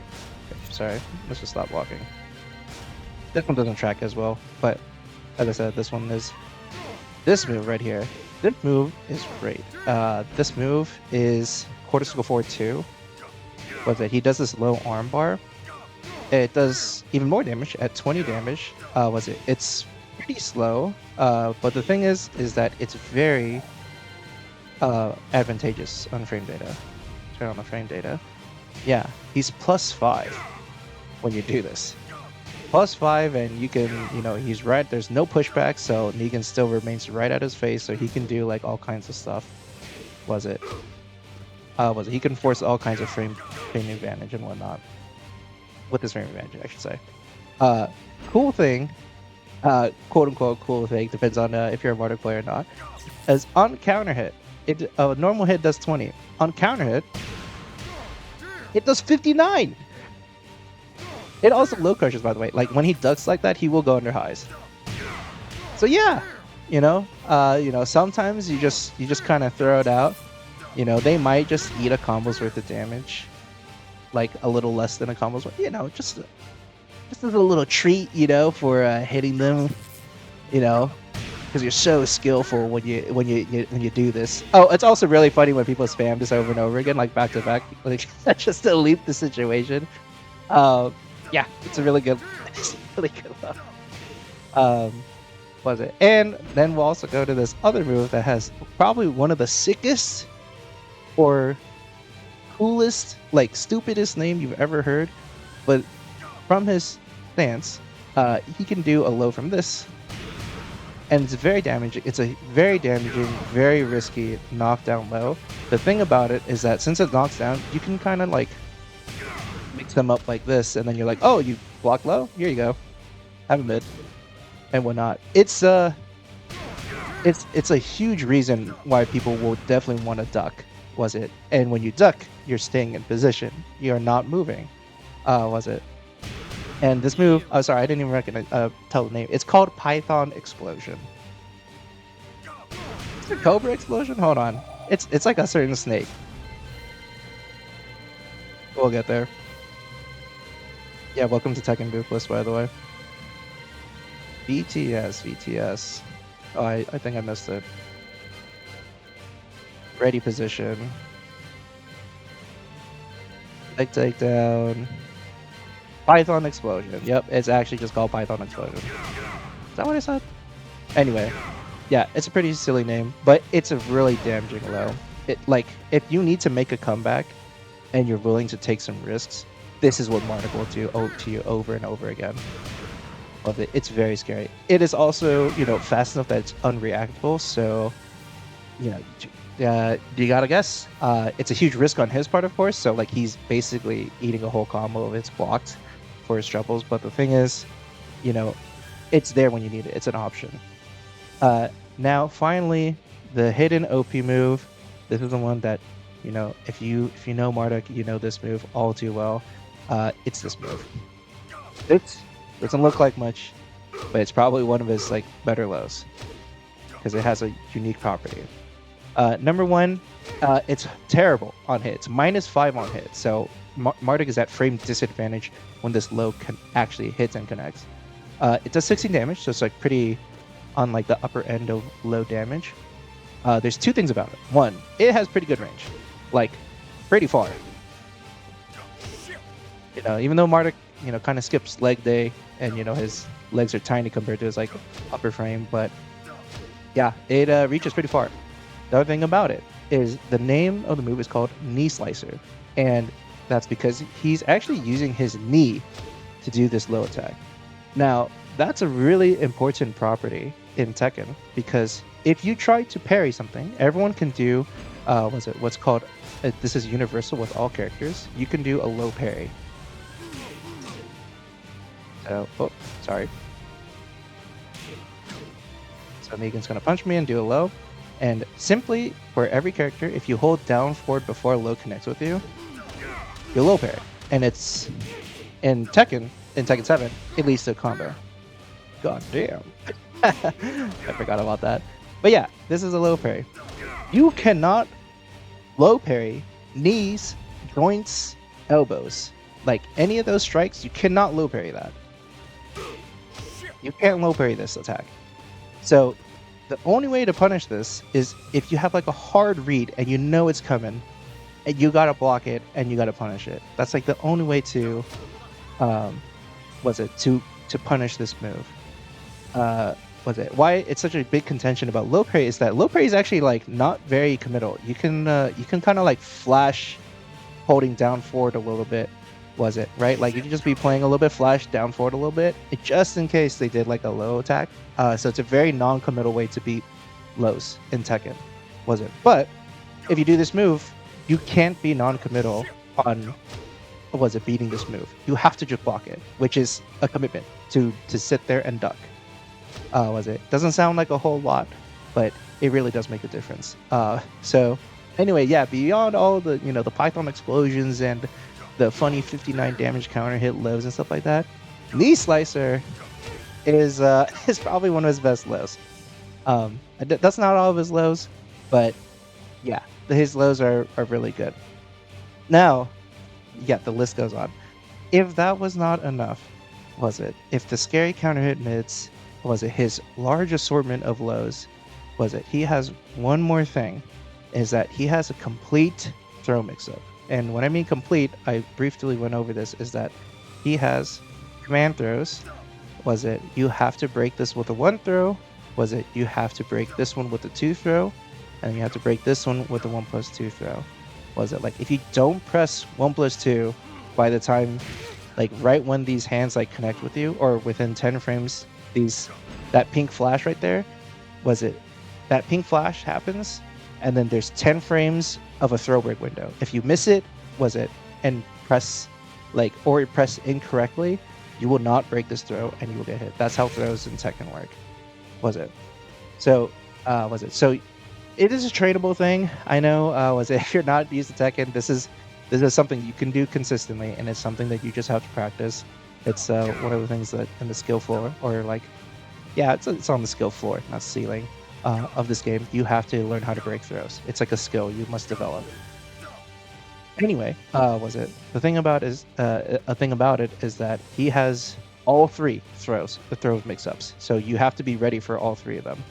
Sorry, let's just stop walking. This one doesn't track as well, but as I said, this one is. This move right here. This move is great. This move is quarter circle forward 2. Was it? He does this low arm bar. It does even more damage at 20 damage. Was it? It's pretty slow. But the thing is that it's very advantageous on frame data. Turn on the frame data. Yeah, he's +5 when you do this. +5, and you can, he's right. There's no pushback, so Negan still remains right at his face, so he can do like all kinds of stuff. Was it? He can force all kinds of frame advantage and whatnot. With this frame advantage, I should say. Cool thing, quote unquote cool thing, depends on if you're a Marduk player or not, is on counter hit. A normal hit does 20. On counter hit, it does 59. It also low crushes, by the way. Like when he ducks like that, he will go under highs. So yeah, sometimes you just kind of throw it out. They might just eat a combo's worth of damage, like a little less than a combo's worth. Just as a little treat, for hitting them, because you're so skillful when you do this. Oh, it's also really funny when people spam this over and over again, like back to back, like just to leap the situation. Yeah, it's a really good one. Was it? And then we'll also go to this other move that has probably one of the sickest or coolest, like stupidest name you've ever heard. But from his stance, he can do a low from this. And it's very damaging. It's a very damaging, very risky knockdown low. The thing about it is that since it knocks down, you can kind of like mix them up like this, and then you're like, oh, you block low? Here you go. Have a mid. And whatnot. It's a huge reason why people will definitely want to duck, was it? And when you duck, you're staying in position. You're not moving. Was it? And this move, oh sorry, I didn't even recognize tell the name. It's called Python Explosion. Is it Cobra Explosion? Hold on. It's like a certain snake. We'll get there. Yeah, welcome to Tekken Booth List, by the way. VTS. Oh, I think I missed it. Ready position. Leg takedown. Python Explosion. Yep, it's actually just called Python Explosion. Is that what I said? Anyway, yeah, it's a pretty silly name, but it's a really damaging low. If you need to make a comeback and you're willing to take some risks, this is what Marduk will do to you over and over again. Love it. It's very scary. It is also, fast enough that it's unreactable. So, you gotta guess. It's a huge risk on his part, of course. So, like, he's basically eating a whole combo of it's blocked for his troubles. But the thing is, it's there when you need it. It's an option. Now, finally, the hidden OP move. This is the one that, if you know Marduk, you know this move all too well. It's this move. It doesn't look like much, but it's probably one of his better lows because it has a unique property. Number one, it's terrible on hit. It's -5 on hit. So Marduk is at frame disadvantage when this low actually hits and connects. It does 16 damage, so it's pretty on the upper end of low damage. There's two things about it. One, it has pretty good range, pretty far. Even though Marduk, kind of skips leg day, and his legs are tiny compared to his upper frame, but yeah, it reaches pretty far. The other thing about it is the name of the move is called Knee Slicer, and that's because he's actually using his knee to do this low attack. Now, that's a really important property in Tekken, because if you try to parry something, everyone can do what's called this is universal with all characters. You can do a low parry. So, oh, sorry. So Negan's gonna punch me and do a low. And simply for every character, if you hold down forward before low connects with you, you low parry. And it's in Tekken 7, it leads to a combo. God damn. I forgot about that. But yeah, this is a low parry. You cannot low parry knees, joints, elbows. Like any of those strikes, you cannot low parry that. You can't low parry this attack. So the only way to punish this is if you have like a hard read and you know it's coming, and you gotta block it and you gotta punish it. That's like the only way to, to punish this move. Why it's such a big contention about low parry is that low parry is actually like not very committal. You can kind of like flash holding down forward a little bit, right? Like you can just be playing a little bit flash down forward a little bit, just in case they did like a low attack. So it's a very non-committal way to beat lows in Tekken, But if you do this move, you can't be non-committal on beating this move. You have to just block it, which is a commitment to sit there and duck. Doesn't sound like a whole lot, but it really does make a difference. So anyway, yeah, beyond all the the Python explosions and the funny 59 damage counter hit lows and stuff like that, Knee Slicer is probably one of his best lows. That's not all of his lows, but yeah, his lows are really good. Now, yeah, the list goes on. If that was not enough, if the scary counter hit mids, his large assortment of lows, he has one more thing, is that he has a complete throw mix-up. And when I mean complete, I briefly went over this, is that he has command throws. You have to break this with a 1 throw. You have to break this one with a 2 throw, and you have to break this one with a 1+2 throw. Like if you don't press 1+2 by the time, like right when these hands like connect with you, or within 10 frames, that pink flash right there, that pink flash happens, and then there's 10 frames of a throw break window. If you miss it, and press or press incorrectly, you will not break this throw and you will get hit. That's how throws in Tekken work. So so it is a tradeable thing. I know. If you're not used to Tekken, this is something you can do consistently, and it's something that you just have to practice. It's one of the things that in the skill floor, or it's on the skill floor, not ceiling, of this game. You have to learn how to break throws. It's like a skill you must develop. Anyway, the thing about it is that he has all 3 throws, the throw mix-ups. So you have to be ready for all 3 of them,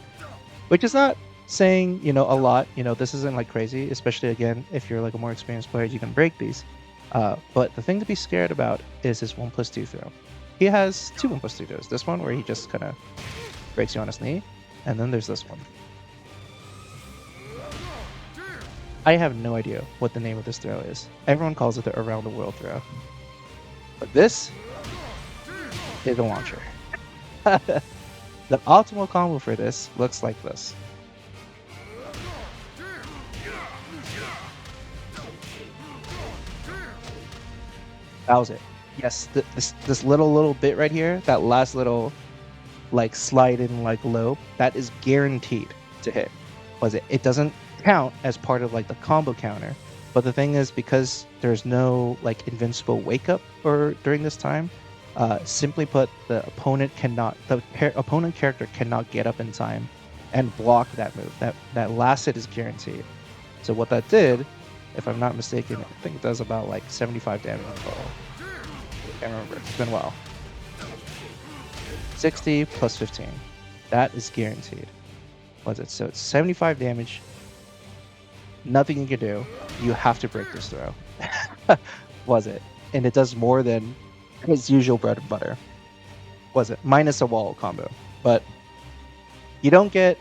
which is not saying a lot. This isn't like crazy, especially again if you're like a more experienced player, you can break these. But the thing to be scared about is his 1+2 throw. He has 2 1+2 throws. This one where he just kind of breaks you on his knee, and then there's this one. I have no idea what the name of this throw is. Everyone calls it the around the world throw. But this is a launcher. The optimal combo for this looks like this. That was it. Yes, this little bit right here, that last little slide in low, that is guaranteed to hit. It doesn't count as part of the combo counter, but the thing is, because there's no invincible wake up during this time, simply put, the opponent character cannot get up in time and block that move. That last hit is guaranteed. So what that did, if I'm not mistaken, I think it does about 75 damage in total. I can't remember. It's been a while. 60 plus 15. That is guaranteed. So it's 75 damage. Nothing you can do. You have to break this throw. And it does more than its usual bread and butter. Minus a wall combo. But you don't get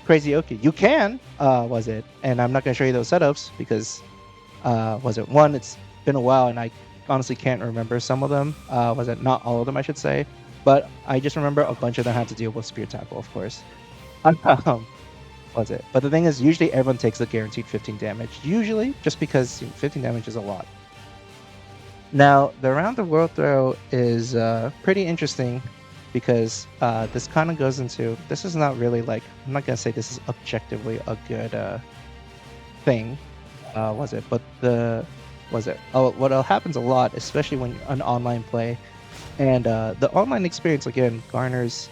Crazy Oki. You can, and I'm not going to show you those setups because, one, it's been a while and I honestly can't remember some of them. Not all of them, I should say. But I just remember a bunch of them had to deal with Spear Tackle, of course. But the thing is, usually everyone takes the guaranteed 15 damage. Usually, just because 15 damage is a lot. Now, the around the world throw is pretty interesting because this kind of goes into, this is not really like, I'm not gonna say this is objectively a good thing, was it? But what happens a lot, especially when you're on online play, and the online experience again garners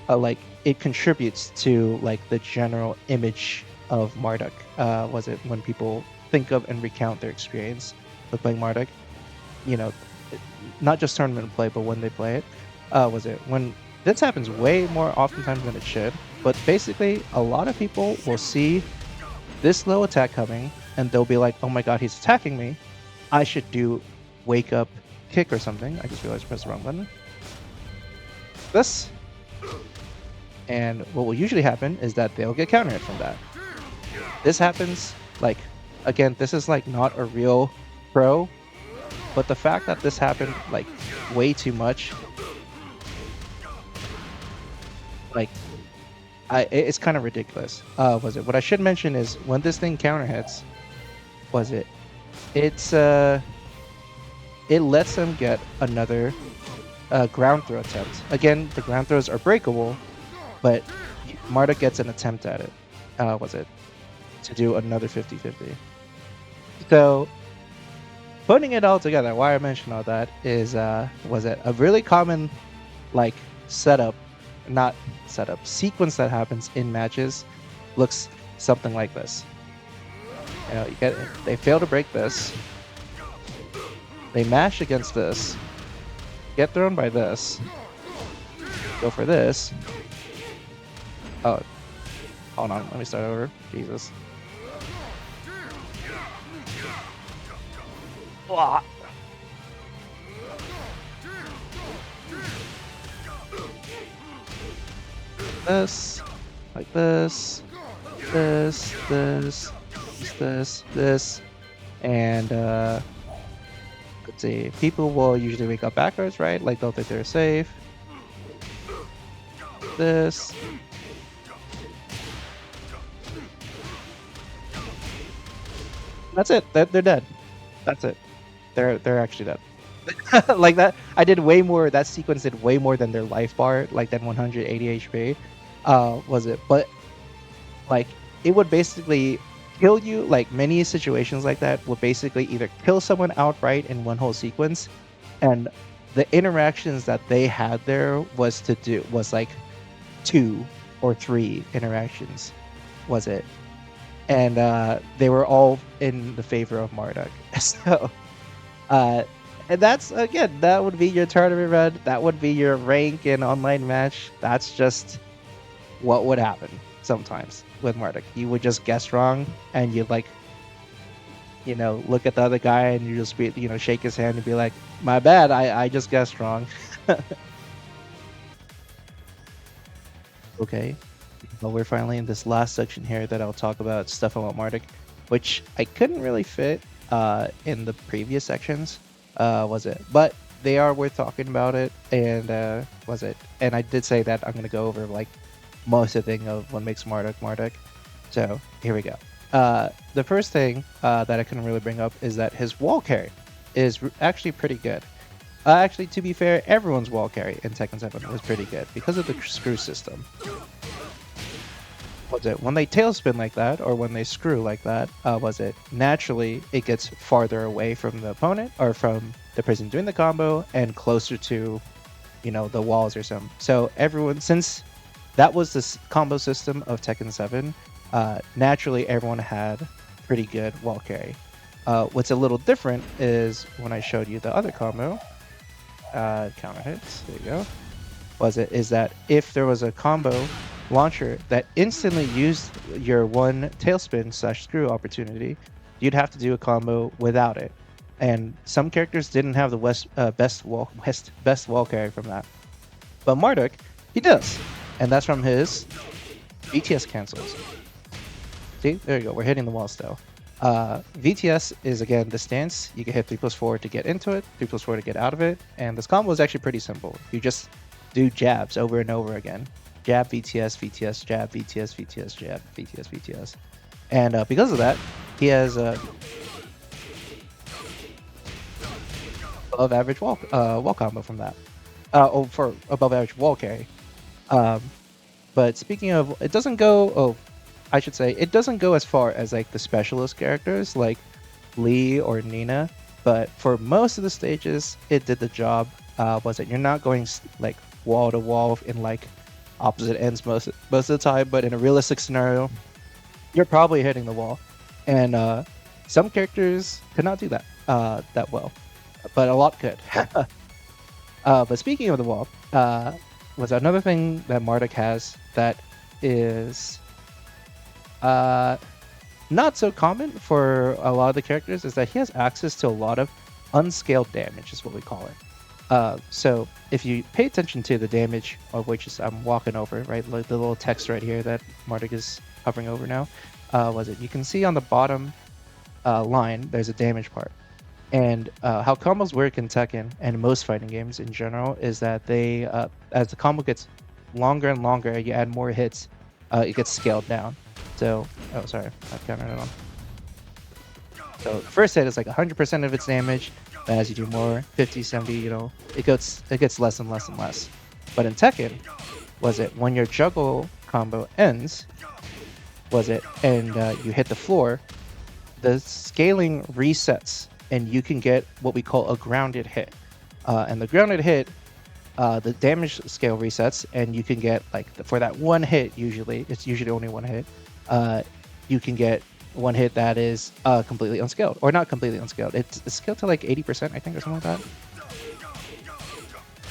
like it contributes to like the general image of Marduk. Was it when people think of and recount their experience with playing Marduk? You know, it- not just tournament play, but when they play it. Was it when this happens way more oftentimes than it should? But basically, a lot of people will see this low attack coming, and they'll be like, "Oh my god, he's attacking me! I should do wake up kick or something." I just realized I pressed the wrong button. This, and what will usually happen is that they'll get counter hit from that. This happens like, again, this is like not a real pro, but the fact that this happened like way too much, like it's kind of ridiculous. Was it? What I should mention is when this thing counter hits, was it? It's it lets them get another ground throw attempt. Again, the ground throws are breakable, but Marduk gets an attempt at it. Was it? To do another 50-50. So putting it all together, why I mentioned all that is was it a really common like sequence that happens in matches looks something like this. You know, they fail to break this. They mash against this. Get thrown by this. Go for this. Oh, hold on. Let me start over. Jesus. Blah. This, like this, this, and let's see. People will usually wake up backwards, right? Like they'll think they're safe. This. That's it. They're dead. That's it. They're actually dead. Like that, I did way more. That sequence did way more than their life bar, like than 180 HP. Was it? But like it would basically kill you. Like many situations like that would basically either kill someone outright in one whole sequence, and the interactions that they had there was like 2 or 3 interactions. Was it? And they were all in the favor of Marduk. So, and that's again, that would be your tournament run. That would be your rank in online match. That's just what would happen sometimes with Marduk. You would just guess wrong, and you'd like, look at the other guy, and you just be, shake his hand and be like, "My bad, I just guessed wrong." Okay. Well, we're finally in this last section here that I'll talk about stuff about Marduk, which I couldn't really fit in the previous sections, was it? But they are worth talking about it, and was it? And I did say that I'm going to go over like most of the thing of what makes Marduk Marduk. So here we go. The first thing that I couldn't really bring up is that his wall carry is actually pretty good. Actually, to be fair, everyone's wall carry in Tekken 7 was pretty good because of the screw system. Was it when they tailspin like that, or when they screw like that? Was it naturally it gets farther away from the opponent or from the person doing the combo and closer to, the walls or something. So everyone, since that was this combo system of Tekken 7, naturally everyone had pretty good wall carry. What's a little different is when I showed you the other combo, counter hits. There you go. Is that if there was a combo launcher that instantly used your one tailspin / screw opportunity, you'd have to do a combo without it. And some characters didn't have the best wall carry from that. But Marduk, he does. And that's from his VTS cancels. See, there you go. We're hitting the wall still. VTS is again the stance. You can hit 3+4 to get into it, 3+4 to get out of it. And this combo is actually pretty simple. You just do jabs over and over again. Jab, VTS, VTS, jab, VTS, VTS, jab, VTS, VTS. And because of that, he has above average wall combo from that. For above average wall carry. Um, but speaking of, it doesn't go. Oh, I should say it doesn't go as far as like the specialist characters like Lee or Nina. But for most of the stages, it did the job. Was it you're not going like wall to wall in like opposite ends most of the time, but in a realistic scenario, you're probably hitting the wall. And some characters could not do that that well, but a lot could. But speaking of the wall, was another thing that Marduk has that is not so common for a lot of the characters is that he has access to a lot of unscaled damage, is what we call it. So if you pay attention to the damage, of which is I'm walking over, right, like the little text right here that Marduk is hovering over now, you can see on the bottom line there's a damage part. And how combos work in Tekken and most fighting games in general is that they, as the combo gets longer and longer, you add more hits, it gets scaled down. So, oh sorry, I counted it on. So the first hit is like 100% of its damage. And as you do more, 50, 70, you know, it gets less and less and less. But in Tekken, when your juggle combo ends, and you hit the floor, the scaling resets, and you can get what we call a grounded hit. And the grounded hit, the damage scale resets, and you can get like for that one hit. It's usually only one hit. You can get one hit that is completely unscaled, or not completely unscaled. It's scaled to like 80%, I think, or something like that.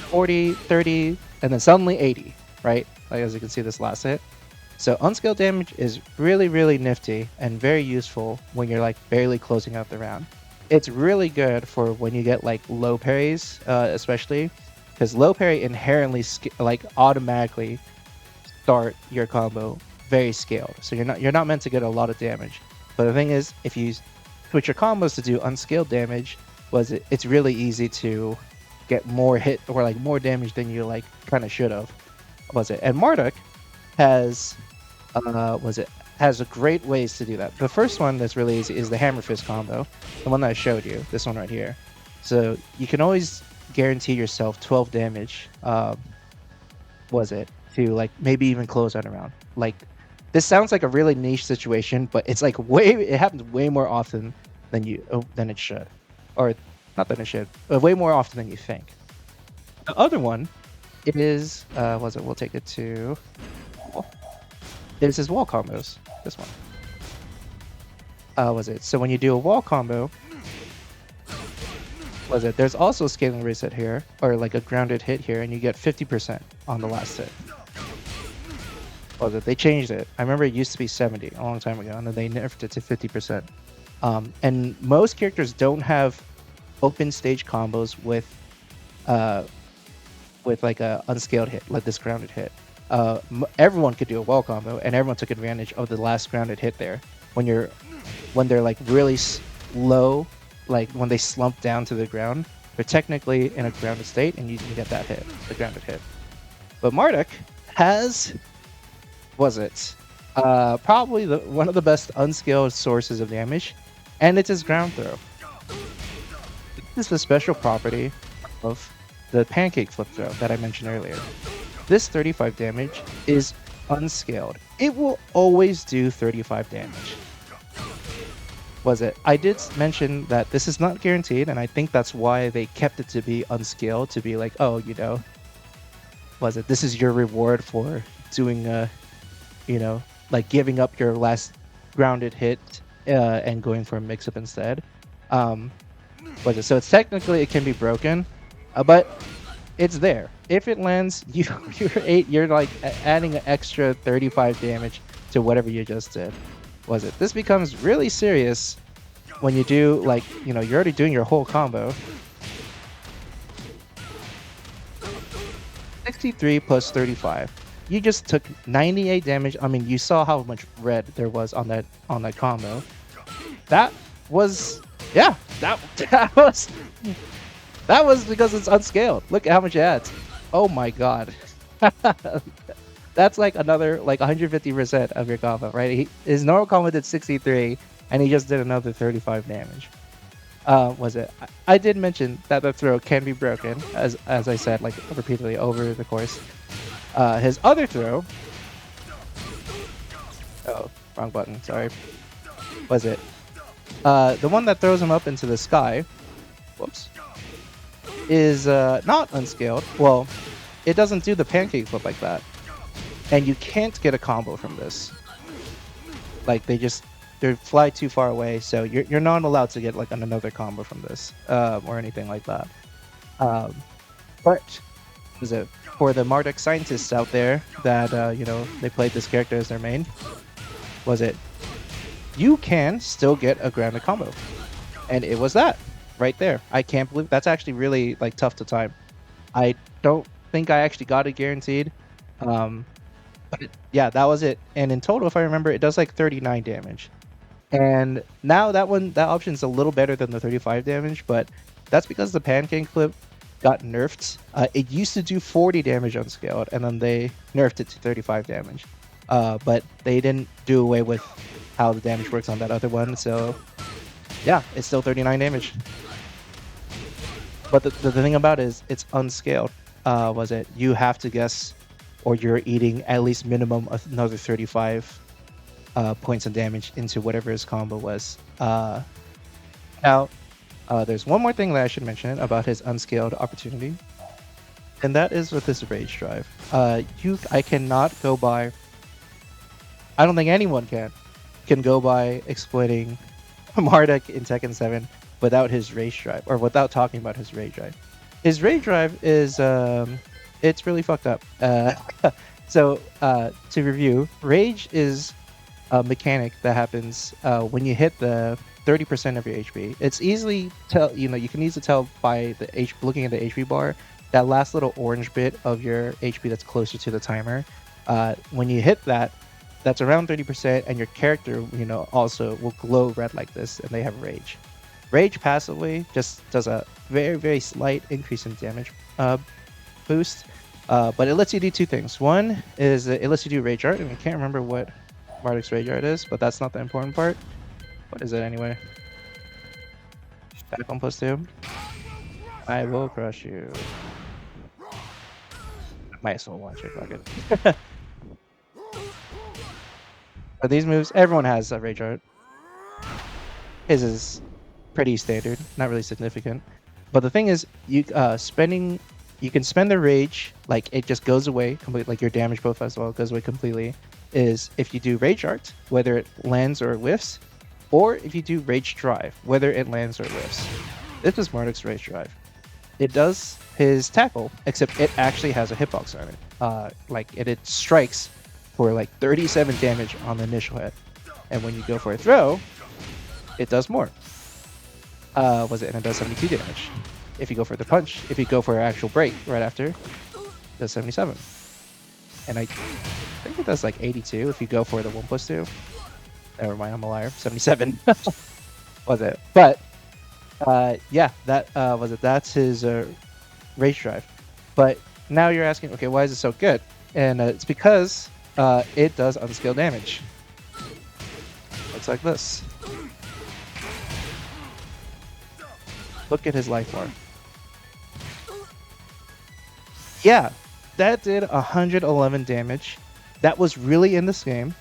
40, 30, and then suddenly 80, right? Like as you can see, this last hit. So unscaled damage is really, really nifty and very useful when you're like barely closing out the round. It's really good for when you get like low parries, especially because low parry inherently like automatically start your combo very scaled. So you're not meant to get a lot of damage. But the thing is, if you switch your combos to do unscaled damage, it's really easy to get more hit or like more damage than you like kind of should have. And Marduk has has a great ways to do that. The first one that's really easy is the hammer fist combo, the one that I showed you, this one right here. So you can always guarantee yourself 12 damage. To like maybe even close out a round. Like this sounds like a really niche situation, but it's like it happens way more often than it should, or not than it should, but way more often than you think. The other one is we'll take it to. There's his wall combos. This one. So when you do a wall combo, there's also a scaling reset here, or like a grounded hit here, and you get 50% on the last hit. They changed it. I remember it used to be 70 a long time ago, and then they nerfed it to 50%. And most characters don't have open stage combos with like a unscaled hit, like this grounded hit. Everyone could do a wall combo, and everyone took advantage of the last grounded hit there. When they're like really low, like when they slump down to the ground, they're technically in a grounded state, and you can get that hit, the grounded hit. But Marduk has, probably one of the best unscaled sources of damage, and it's his ground throw. This is the special property of the pancake flip throw that I mentioned earlier. This 35 damage is unscaled. It will always do 35 damage. I did mention that this is not guaranteed, and I think that's why they kept it to be unscaled, to be like, oh, you know, this is your reward for doing like giving up your last grounded hit and going for a mix-up instead. So it's technically, it can be broken, but it's there. If it lands, you're like adding an extra 35 damage to whatever you just did. This becomes really serious when you do like, you're already doing your whole combo. 63 plus 35. You just took 98 damage. I mean, you saw how much red there was on that combo. That was because it's unscaled. Look at how much it adds. Oh my god. That's like another like 150% of your combo, right? His normal combo did 63, and he just did another 35 damage. Was it? I did mention that the throw can be broken, as I said like repeatedly over the course. His other throw. Oh, wrong button. Sorry. Was it? The one that throws him up into the sky. Whoops. Is not unscaled. Well, it doesn't do the pancake flip like that, and you can't get a combo from this. Like they fly too far away, so you're not allowed to get like another combo from this or anything like that. But is it for the Marduk scientists out there that you know, they played this character as their main? Was it? You can still get a grounded combo, and it was that right there. I can't believe that's actually really like tough to time. I don't think I actually got it guaranteed. But yeah, that was it. And in total, if I remember, it does like 39 damage. And now that option is a little better than the 35 damage, but that's because the pancake flip got nerfed. It used to do 40 damage unscaled, and then they nerfed it to 35 damage. But they didn't do away with how the damage works on that other one, so yeah, it's still 39 damage. But the thing about it is it's unscaled. Was it? You have to guess, or you're eating at least minimum another 35 points of damage into whatever his combo was. Now, there's one more thing that I should mention about his unscaled opportunity, and that is with his rage drive. I cannot go by. I don't think anyone can go by exploiting Marduk in Tekken 7 without his rage drive, or without talking about his rage drive. His rage drive is it's really fucked up. So to review, rage is a mechanic that happens when you hit the 30% of your HP. It's easily you can easily tell by looking at the HP bar, that last little orange bit of your HP that's closer to the timer. When you hit that, that's around 30%, and your character, also will glow red like this, and they have rage. Rage passively just does a very, very slight increase in damage boost, but it lets you do two things. One is it lets you do rage art, and I can't remember what Marduk's rage art is, but that's not the important part. What is it anyway? Back on +2. I will crush you. Might as well watch it, fuck it. But these moves, everyone has a rage art. His is pretty standard, not really significant. But the thing is, you can spend the rage, like it just goes away completely, like your damage profile as well goes away completely. Is if you do rage art, whether it lands or whiffs, or if you do rage drive, whether it lands or whiffs. This is Marduk's rage drive. It does his tackle, except it actually has a hitbox on it. Like it strikes for like 37 damage on the initial hit, and when you go for a throw, it does more. And it does 72 damage. If you go for the punch, if you go for an actual break right after, it does 77. And I think it does like 82 if you go for the 1+2. Never mind, I'm a liar. 77 was it? But yeah, that that's his rage drive. But now you're asking, okay, why is it so good? And it's because it does unscaled damage. Looks like this. Look at his life bar. Yeah, that did 111 damage. That was really in this game,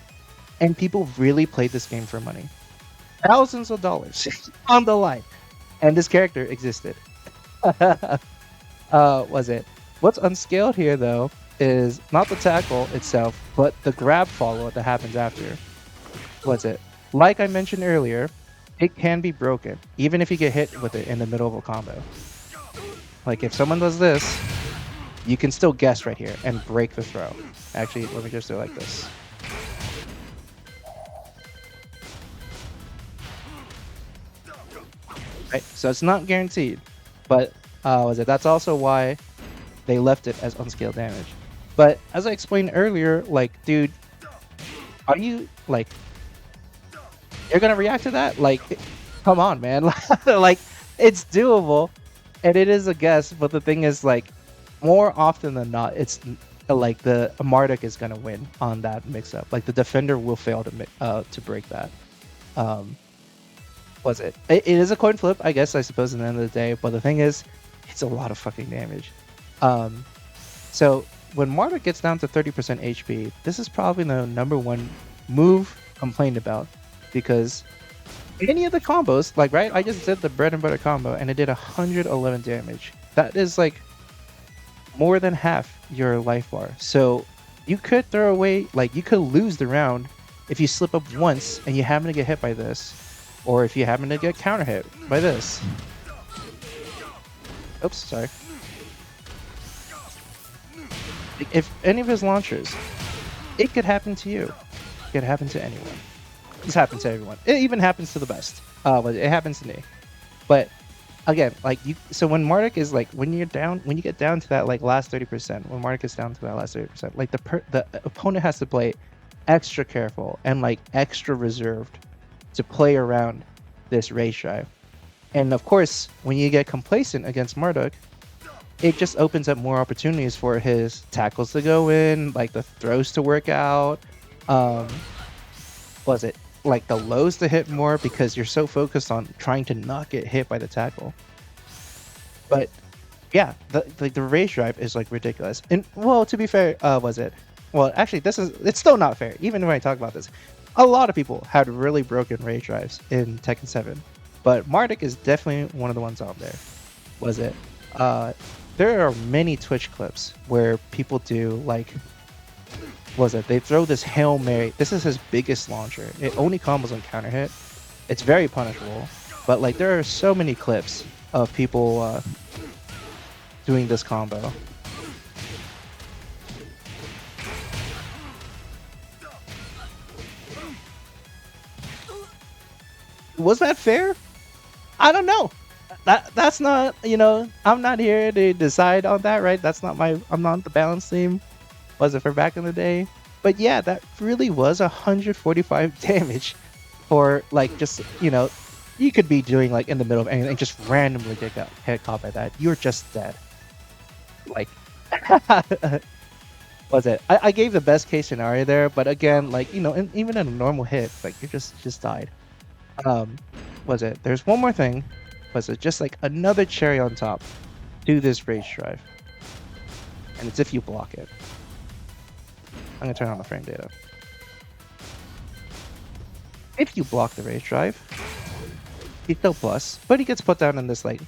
and people really played this game for money. Thousands of dollars on the line, and this character existed. Was it? What's unscaled here, though, is not the tackle itself, but the grab follow-up that happens after. Was it? Like I mentioned earlier, it can be broken, even if you get hit with it in the middle of a combo. Like if someone does this, you can still guess right here and break the throw. Actually, let me just do it like this. Right, so it's not guaranteed, but that's also why they left it as unscaled damage. But as I explained earlier, like, dude, are you like, you're gonna react to that? Like, come on, man. Like, it's doable, and it is a guess. But the thing is, like, more often than not, it's like the Marduk is gonna win on that mix-up. Like the defender will fail to break that. Was it? It is a coin flip, I guess, I suppose, at the end of the day, but the thing is, it's a lot of fucking damage. Um, so when Marduk gets down to 30% HP, this is probably the number one move complained about, because any of the combos, like, right, I just did the bread and butter combo and it did 111 damage. That is like more than half your life bar. So you could throw away, like, you could lose the round if you slip up once and you happen to get hit by this, or if you happen to get counter hit by this. Oops, sorry. If any of his launchers, it could happen to you. It could happen to anyone. It's happened to everyone. It even happens to the best. But it happens to me. But again, like, so when Marduk is like, when you get down to that like last 30%, when Marduk is down to that last 30%, like the opponent has to play extra careful and like extra reserved to play around this rage drive. And of course, when you get complacent against Marduk, it just opens up more opportunities for his tackles to go in, like the throws to work out. Was it like the lows to hit more because you're so focused on trying to not get hit by the tackle? But yeah, the rage drive is like ridiculous. And well, to be fair, well, actually, it's still not fair. Even when I talk about this, a lot of people had really broken rage drives in Tekken 7, but Marduk is definitely one of the ones out there. There are many Twitch clips where people do like, they throw this Hail Mary. This is his biggest launcher. It only combos on counter hit. It's very punishable, but like there are so many clips of people doing this combo. Was that fair? I don't know. That's not, I'm not here to decide on that, right? I'm not the balance team. Was it for back in the day? But yeah, that really was 145 damage for like just, you could be doing like in the middle of anything, just randomly get caught by that. You're just dead. Like, I gave the best case scenario there, but again, like, even in a normal hit, like you just died. There's one more thing. Just like another cherry on top to this rage drive, and it's if you block it. I'm gonna turn on the frame data. If you block the rage drive, he's still plus, but he gets put down in this like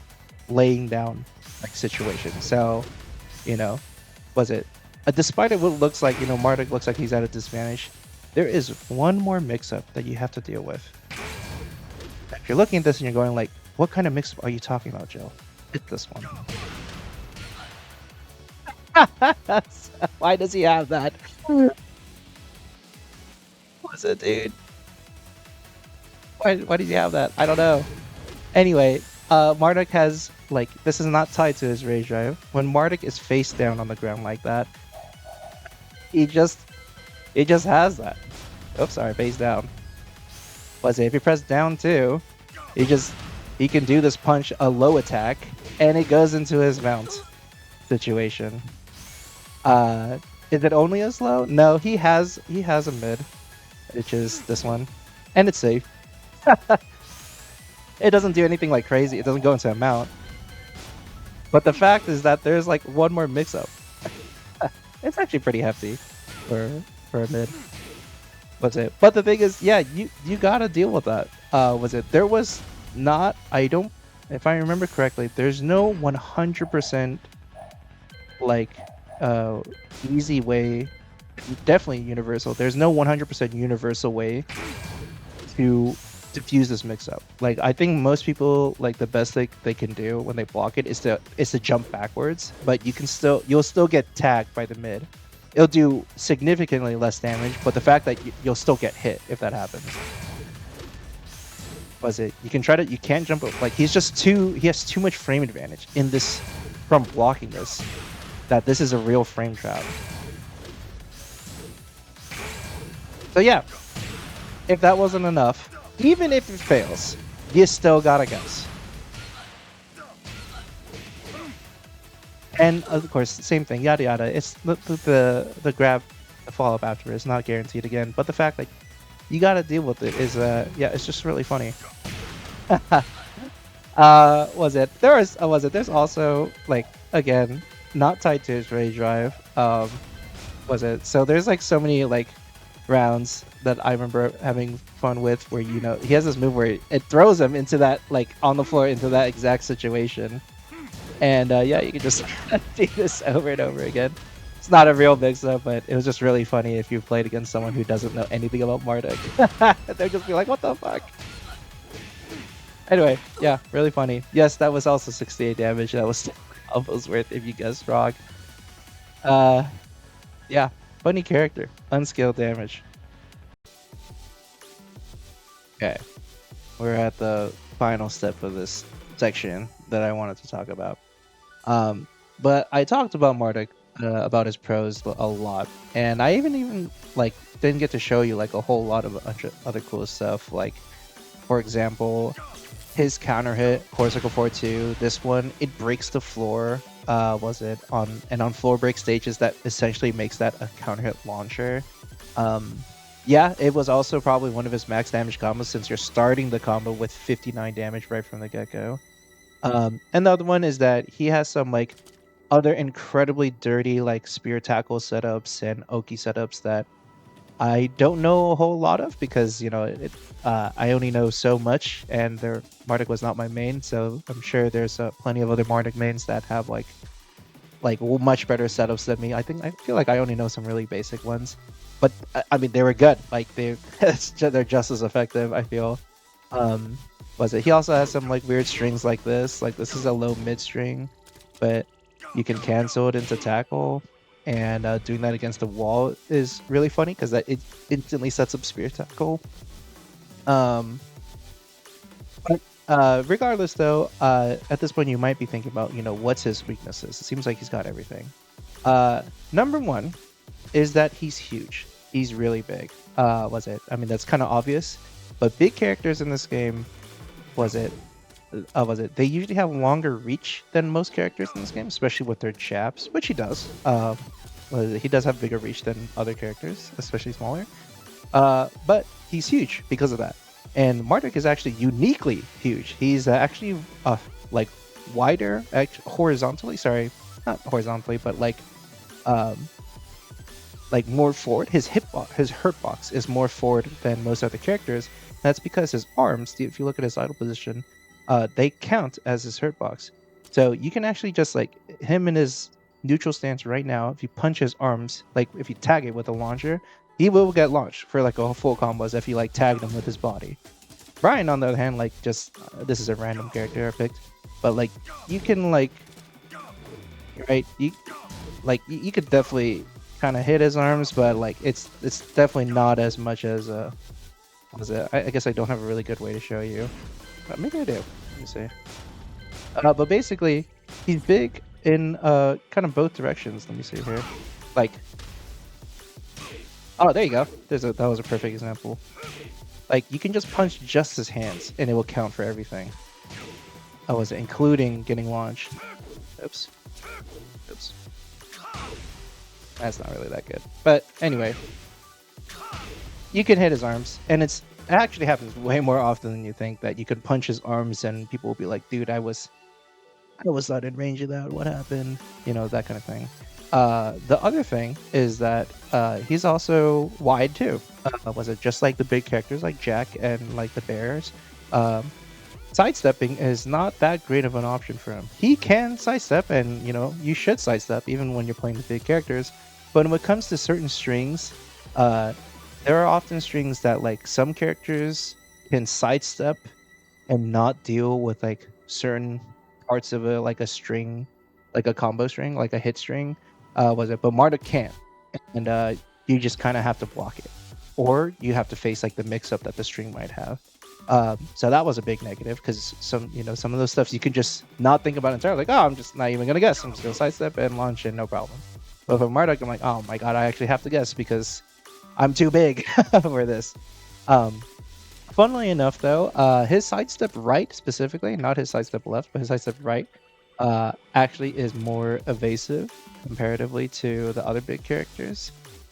laying down like situation. So, despite it what looks like, Marduk looks like he's at a disadvantage, there is one more mix-up that you have to deal with. If you're looking at this and you're going like, what kind of mix-up are you talking about, Joe? It's this one. Why does he have that? What's it, dude? Why does he have that? I don't know. Anyway, Marduk has, like, this is not tied to his rage drive. When Marduk is face down on the ground like that, he just has that. Oops, sorry, face down. If you press down too, he can do this punch, a low attack, and it goes into his mount situation. Is it only a slow? No, he has a mid, which is this one, and it's safe. It doesn't do anything like crazy. It doesn't go into a mount. But the fact is that there's like one more mix-up. It's actually pretty hefty for a mid. But the thing is, yeah, you gotta deal with that. There was not, if I remember correctly, there's no 100% like easy way, definitely universal. There's no 100% universal way to diffuse this mix-up. Like, I think most people, like, the best they can do when they block it is to jump backwards, but you'll still get tagged by the mid. It'll do significantly less damage, but the fact that you'll still get hit if that happens. You can't jump up. Like, he has too much frame advantage in this from blocking this, that this is a real frame trap. So yeah, if that wasn't enough, even if it fails, you still gotta guess. And of course, same thing, yada yada. It's the grab, the follow-up after is not guaranteed again. But the fact that you gotta deal with it is, yeah, it's just really funny. Was it? There was it? There's also like again not tied to his rage drive. Was it? So there's like so many like rounds that I remember having fun with where he has this move where it throws him into that like on the floor into that exact situation. And yeah, you can just do this over and over again. It's not a real mix-up, but it was just really funny if you played against someone who doesn't know anything about Marduk. They'd just be like, what the fuck? Anyway, yeah, really funny. Yes, that was also 68 damage. That was almost worth if you guessed wrong. Uh, yeah, funny character. Unskilled damage. Okay, we're at the final step of this section that I wanted to talk about. But I talked about Marduk, about his pros a lot, and I even like didn't get to show you like a whole lot of other cool stuff. Like, for example, his counter hit, Corsical 4-2. This one, it breaks the floor. Was it on floor break stages that essentially makes that a counter hit launcher. Yeah, it was also probably one of his max damage combos since you're starting the combo with 59 damage right from the get-go. And the other one is that he has some like other incredibly dirty like spear tackle setups and Oki setups that I don't know a whole lot of because I only know so much, and Marduk was not my main, so I'm sure there's plenty of other Marduk mains that have like much better setups than me. I feel like I only know some really basic ones, but I mean they were good. Like they're just as effective. I feel. Was it? He also has some like weird strings like this. Like this is a low mid string, but you can cancel it into tackle, and doing that against the wall is really funny because it instantly sets up spear tackle. But regardless, though, at this point you might be thinking about what's his weaknesses. It seems like he's got everything. Number one is that he's huge. He's really big. Was it? I mean that's kind of obvious, but big characters in this game. Was it? They usually have longer reach than most characters in this game, especially with their jabs, which he does. He does have bigger reach than other characters, especially smaller. But he's huge because of that. And Marduk is actually uniquely huge. He's actually like wider, horizontally. Sorry, not horizontally, but like more forward. His hurt box is more forward than most other characters. That's because his arms, if you look at his idle position, they count as his hurt box. So you can actually just like him in his neutral stance right now. If you punch his arms, like if you tag it with a launcher, he will get launched for like a full combo as if you like tagged him with his body. Brian, on the other hand, like just this is a random character I picked, but like you can like you could definitely kind of hit his arms, but like it's definitely not as much as was it? I guess I don't have a really good way to show you. Maybe I do. Let me see. But basically, he's big in kind of both directions. Let me see here. Like, oh, there you go. That was a perfect example. Like, you can just punch just his hands, and it will count for everything. Oh, was it? Including getting launched. Oops. That's not really that good. But anyway. You can hit his arms, and it actually happens way more often than you think that you can punch his arms and people will be like, dude, I was not in range of that. What happened? That kind of thing. The other thing is that he's also wide too. Was it just like the big characters like Jack and like the Bears? Sidestepping is not that great of an option for him. He can sidestep, and you should sidestep even when you're playing the big characters. But when it comes to certain strings, there are often strings that like some characters can sidestep and not deal with like certain parts of like a string, like a combo string, like a hit string. But Marduk can't, and you just kind of have to block it, or you have to face like the mix-up that the string might have. So that was a big negative because some of those stuffs you can just not think about entirely. Like, oh, I'm just not even gonna guess. I'm just gonna sidestep and launch it, no problem. But for Marduk, I'm like, oh my god, I actually have to guess because I'm too big for this. Funnily enough, though, his sidestep right specifically, not his sidestep left, but his sidestep right, actually is more evasive comparatively to the other big characters.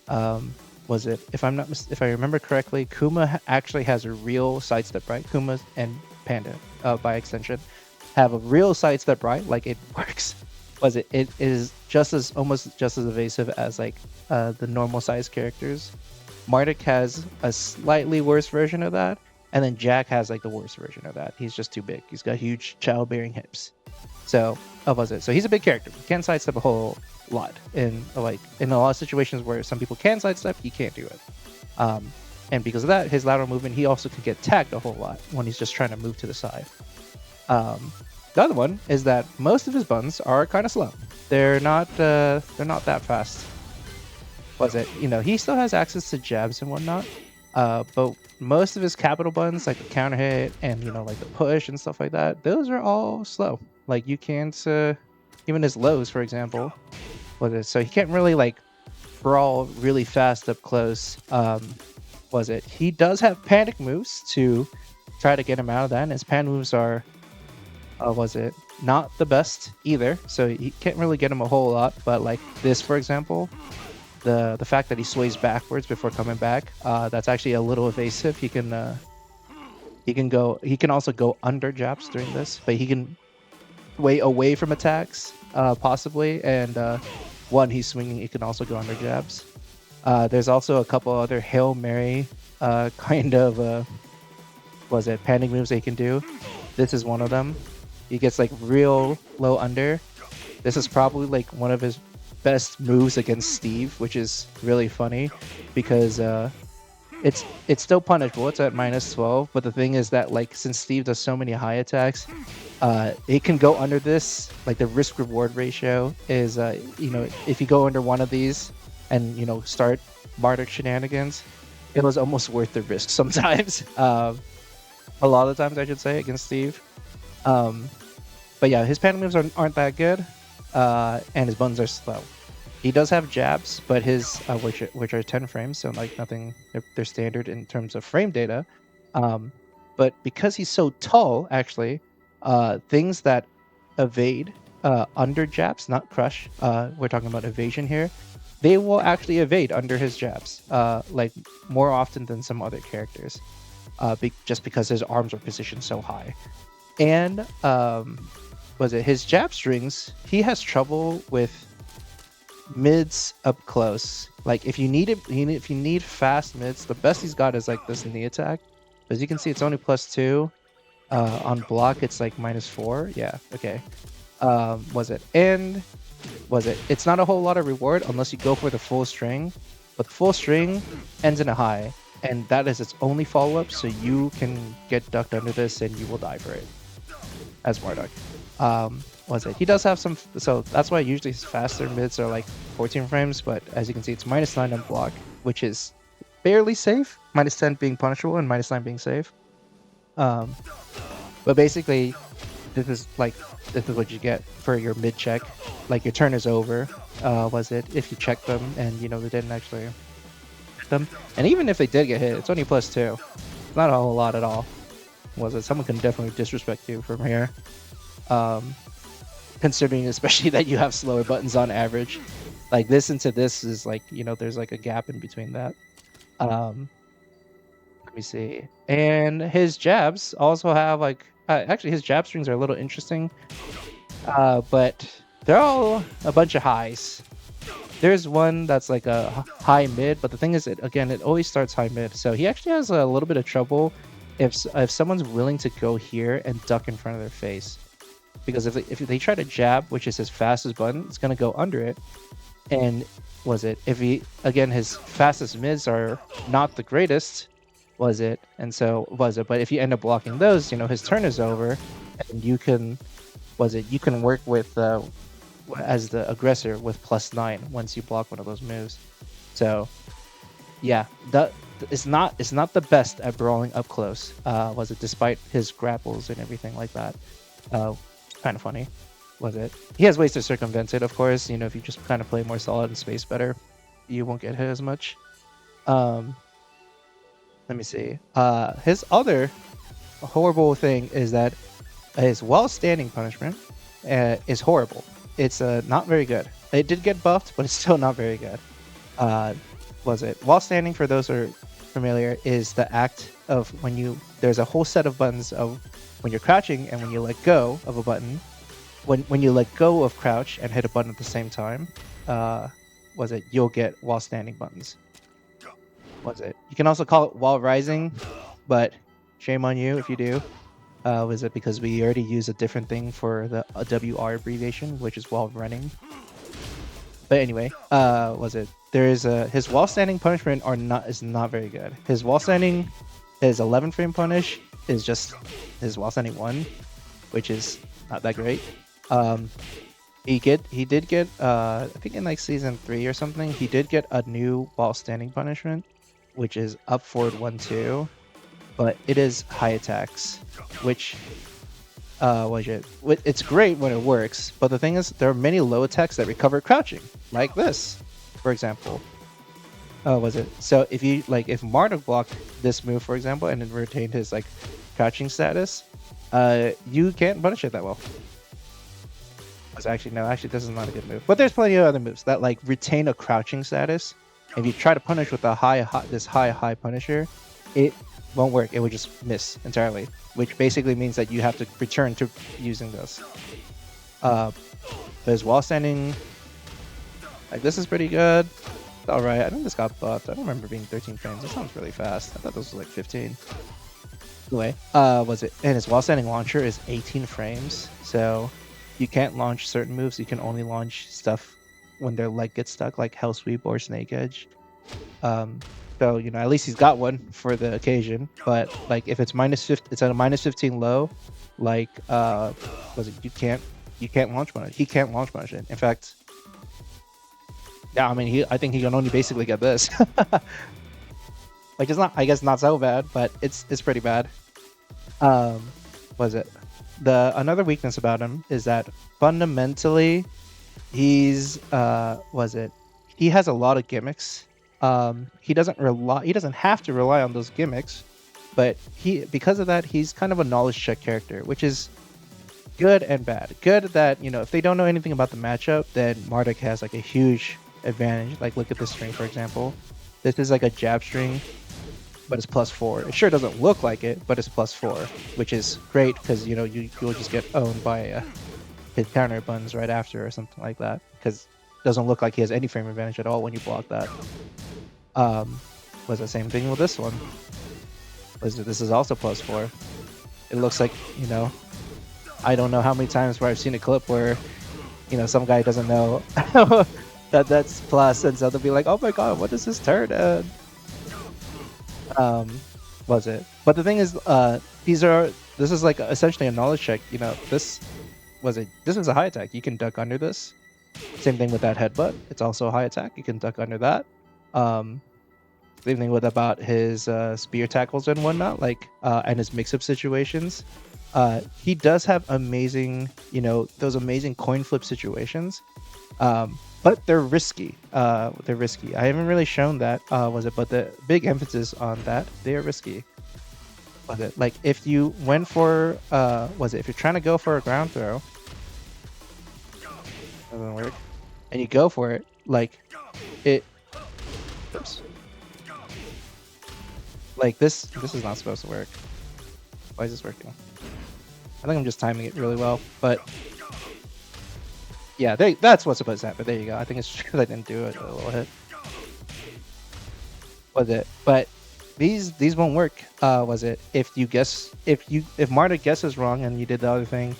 If I remember correctly, Kuma actually has a real sidestep right. Kuma and Panda by extension, have a real sidestep right, like it works. Was it is just as almost just as evasive as like the normal size characters. Marduk has a slightly worse version of that, and then Jack has like the worst version of that. He's just too big. He's got huge childbearing hips. So was it? So he's a big character. He can sidestep a whole lot in like in a lot of situations where some people can sidestep, he can't do it. And because of that, his lateral movement, he also can get tagged a whole lot when he's just trying to move to the side. The other one is that most of his buttons are kind of slow. They're not that fast. Was it? You know, he still has access to jabs and whatnot, but most of his capital buttons, like the counter hit and like the push and stuff like that, those are all slow. Like you can't even his lows, for example. Was it? So he can't really like brawl really fast up close. Was it? He does have panic moves to try to get him out of that, and his panic moves are was it not the best either, so he can't really get him a whole lot. But like this, for example, the fact that he sways backwards before coming back, that's actually a little evasive. He can also go under jabs during this, but he can way away from attacks possibly, and when he's swinging, he can also go under jabs. There's also a couple other Hail Mary kind of was it panic moves they can do. This is one of them. He gets like real low under. This is probably like one of his best moves against Steve, which is really funny because it's still punishable. It's at -12, but the thing is that like since Steve does so many high attacks, it can go under this. Like the risk reward ratio is if you go under one of these and start Marduk shenanigans, it was almost worth the risk sometimes. A lot of times I should say against Steve. But yeah, his panic moves aren't that good, and his buttons are slow. He does have jabs, but his which are 10 frames, so like nothing. They're standard in terms of frame data. But because he's so tall, actually, things that evade under jabs, not crush. We're talking about evasion here. They will actually evade under his jabs, like more often than some other characters, just because his arms are positioned so high. And was it his jab strings? He has trouble with mids up close. Like if you need fast mids, the best he's got is like this knee attack. As you can see, it's only +2. On block, it's like -4. Yeah, okay. It's not a whole lot of reward unless you go for the full string, but the full string ends in a high, and that is its only follow-up, so you can get ducked under this and you will die for it as Marduk. He does have some, so that's why usually his faster mids are like 14 frames, but as you can see, it's -9 on block, which is barely safe. -10 being punishable and -9 being safe. But basically, this is what you get for your mid check. Like your turn is over. If you check them and they didn't actually hit them, and even if they did get hit, it's only +2. It's not a whole lot at all. Someone can definitely disrespect you from here. Considering especially that you have slower buttons on average. Like this into this is like, there's like a gap in between that. Let me see. And his jabs also have like, actually his jab strings are a little interesting, but they're all a bunch of highs. There's one that's like a high mid, but the thing is, it always starts high mid. So he actually has a little bit of trouble if someone's willing to go here and duck in front of their face. Because if they try to jab, which is his fastest button, it's going to go under it. And his fastest mids are not the greatest, but if you end up blocking those, his turn is over, and you can work with as the aggressor with +9 once you block one of those moves. So yeah, it's not the best at brawling up close, despite his grapples and everything like that. Kind of funny. He has ways to circumvent it, of course. If you just kind of play more solid in space better, you won't get hit as much. Let me see. His other horrible thing is that his while standing punishment is horrible. It's not very good. It did get buffed, but it's still not very good. While standing, for those who are familiar, is the act of when there's a whole set of buttons of when you're crouching and when you let go of a button, when you let go of crouch and hit a button at the same time, you'll get while standing buttons. You can also call it while rising, but shame on you if you do. Because we already use a different thing for the WR abbreviation, which is while running. But anyway, there is his while standing punishment is not very good. His while standing, his 11 frame punish is just his while standing 1, which is not that great. He did get I think in like season 3 or something, he did get a new while standing punishment, which is up forward 1-2, but it is high attacks, which it's great when it works, but the thing is there are many low attacks that recover crouching, like this, for example. So if Marduk blocked this move, for example, and then retained his like crouching status, you can't punish it that well. Actually this is not a good move, but there's plenty of other moves that like retain a crouching status. If you try to punish with this high punisher, it won't work. It would just miss entirely, which basically means that you have to return to using this. There's wall standing, like this is pretty good. All right, I think this got buffed. I don't remember being 13 frames. This sounds really fast. I thought this was like 15. Anyway, and his wall standing launcher is 18 frames, so you can't launch certain moves. You can only launch stuff when their leg gets stuck, like Hell Sweep or Snake Edge. So at least he's got one for the occasion. But like if it's it's at a -15 low, like you can't launch punish. He can't launch punish it. In fact, yeah, I mean I think he can only basically get this. Like it's not, I guess not so bad, but it's pretty bad. Another weakness about him is that fundamentally he's he has a lot of gimmicks. He doesn't have to rely on those gimmicks, but because of that he's kind of a knowledge check character, which is good and bad. Good that if they don't know anything about the matchup, then Marduk has like a huge advantage. Like look at this string, for example. This is like a jab string, but it's +4. It sure doesn't look like it, but it's +4, which is great because you'll just get owned by his counter buttons right after or something like that, because it doesn't look like he has any frame advantage at all when you block that. Was the same thing with this one. This is also +4. It looks like I don't know how many times where I've seen a clip where some guy doesn't know that's plus, and so they'll be like, oh my god, what is this turn? But the thing is, this is like essentially a knowledge check. This is a high attack. You can duck under this. Same thing with that headbutt. It's also a high attack. You can duck under that. Same thing with about his spear tackles and whatnot, and his mix-up situations. He does have amazing, those amazing coin flip situations. But they're risky. I haven't really shown that, but the big emphasis on that, they are risky. Like if you went for, if you're trying to go for a ground throw, doesn't work, and you go for it, oops. Like this is not supposed to work. Why is this working? I think I'm just timing it really well, but yeah, that's what's supposed to happen. There you go. I think it's because I didn't do it a little hit. But these won't work. If Marduk guesses wrong and you did the other thing,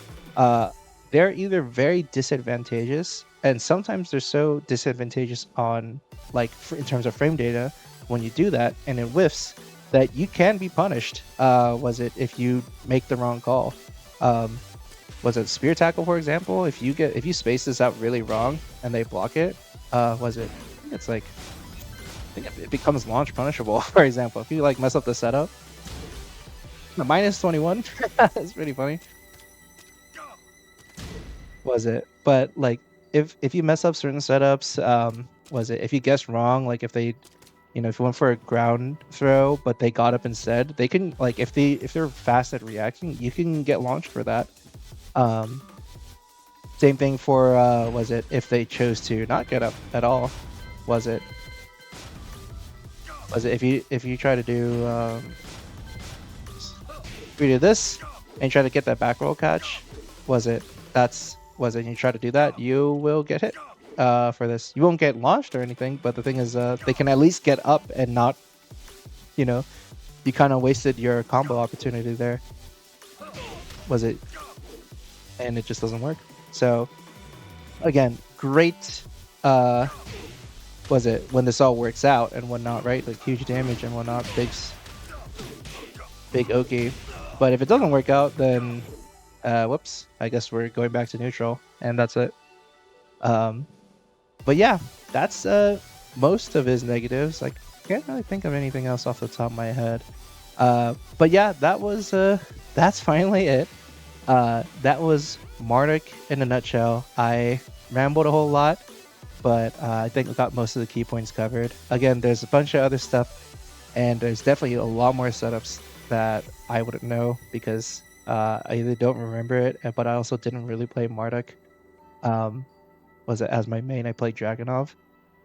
they're either very disadvantageous, and sometimes they're so disadvantageous on in terms of frame data when you do that, and it whiffs, that you can be punished. If you make the wrong call. Spear tackle, for example? If you space this out really wrong and they block it, it becomes launch punishable. For example, if you mess up the setup, the -21, it's pretty funny. But if you mess up certain setups, if you guess wrong, if they, if you went for a ground throw but they got up instead, they can if they're fast at reacting, you can get launched for that. Same thing for if they chose to not get up at all. If you try to do if you do this, and you try to get that back roll catch, you try to do that, you will get hit for this. You won't get launched or anything, but the thing is, they can at least get up and not, you know, you kind of wasted your combo opportunity there. And it just doesn't work. So again, great when this all works out and whatnot, right? Like huge damage and whatnot, big Oki. But if it doesn't work out, then whoops, I guess we're going back to neutral, and that's it. But yeah, that's most of his negatives. Like, I can't really think of anything else off the top of my head. But yeah, that's finally it. That was Marduk in a nutshell. I rambled a whole lot, but I think we got most of the key points covered. Again, there's a bunch of other stuff, and there's definitely a lot more setups that I wouldn't know because I either don't remember it, but I also didn't really play Marduk. As my main, I played Dragunov.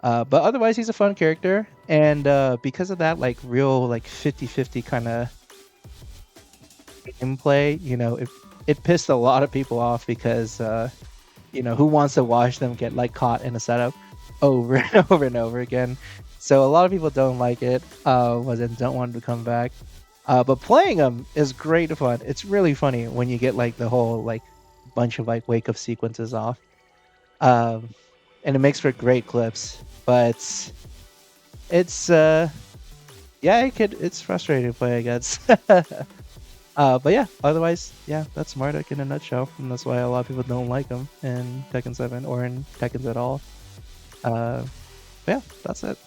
But otherwise, he's a fun character, and because of that, like real like 50-50 kind of gameplay, it pissed a lot of people off because who wants to watch them get like caught in a setup over and over and over again? So a lot of people don't like it, don't want to come back. But playing them is great fun. It's really funny when you get like the whole like bunch of like wake up sequences off. And it makes for great clips, but it's it's frustrating to play against. But yeah, otherwise, yeah, that's Marduk in a nutshell, and that's why a lot of people don't like him in Tekken 7 or in Tekken at all. But yeah, that's it.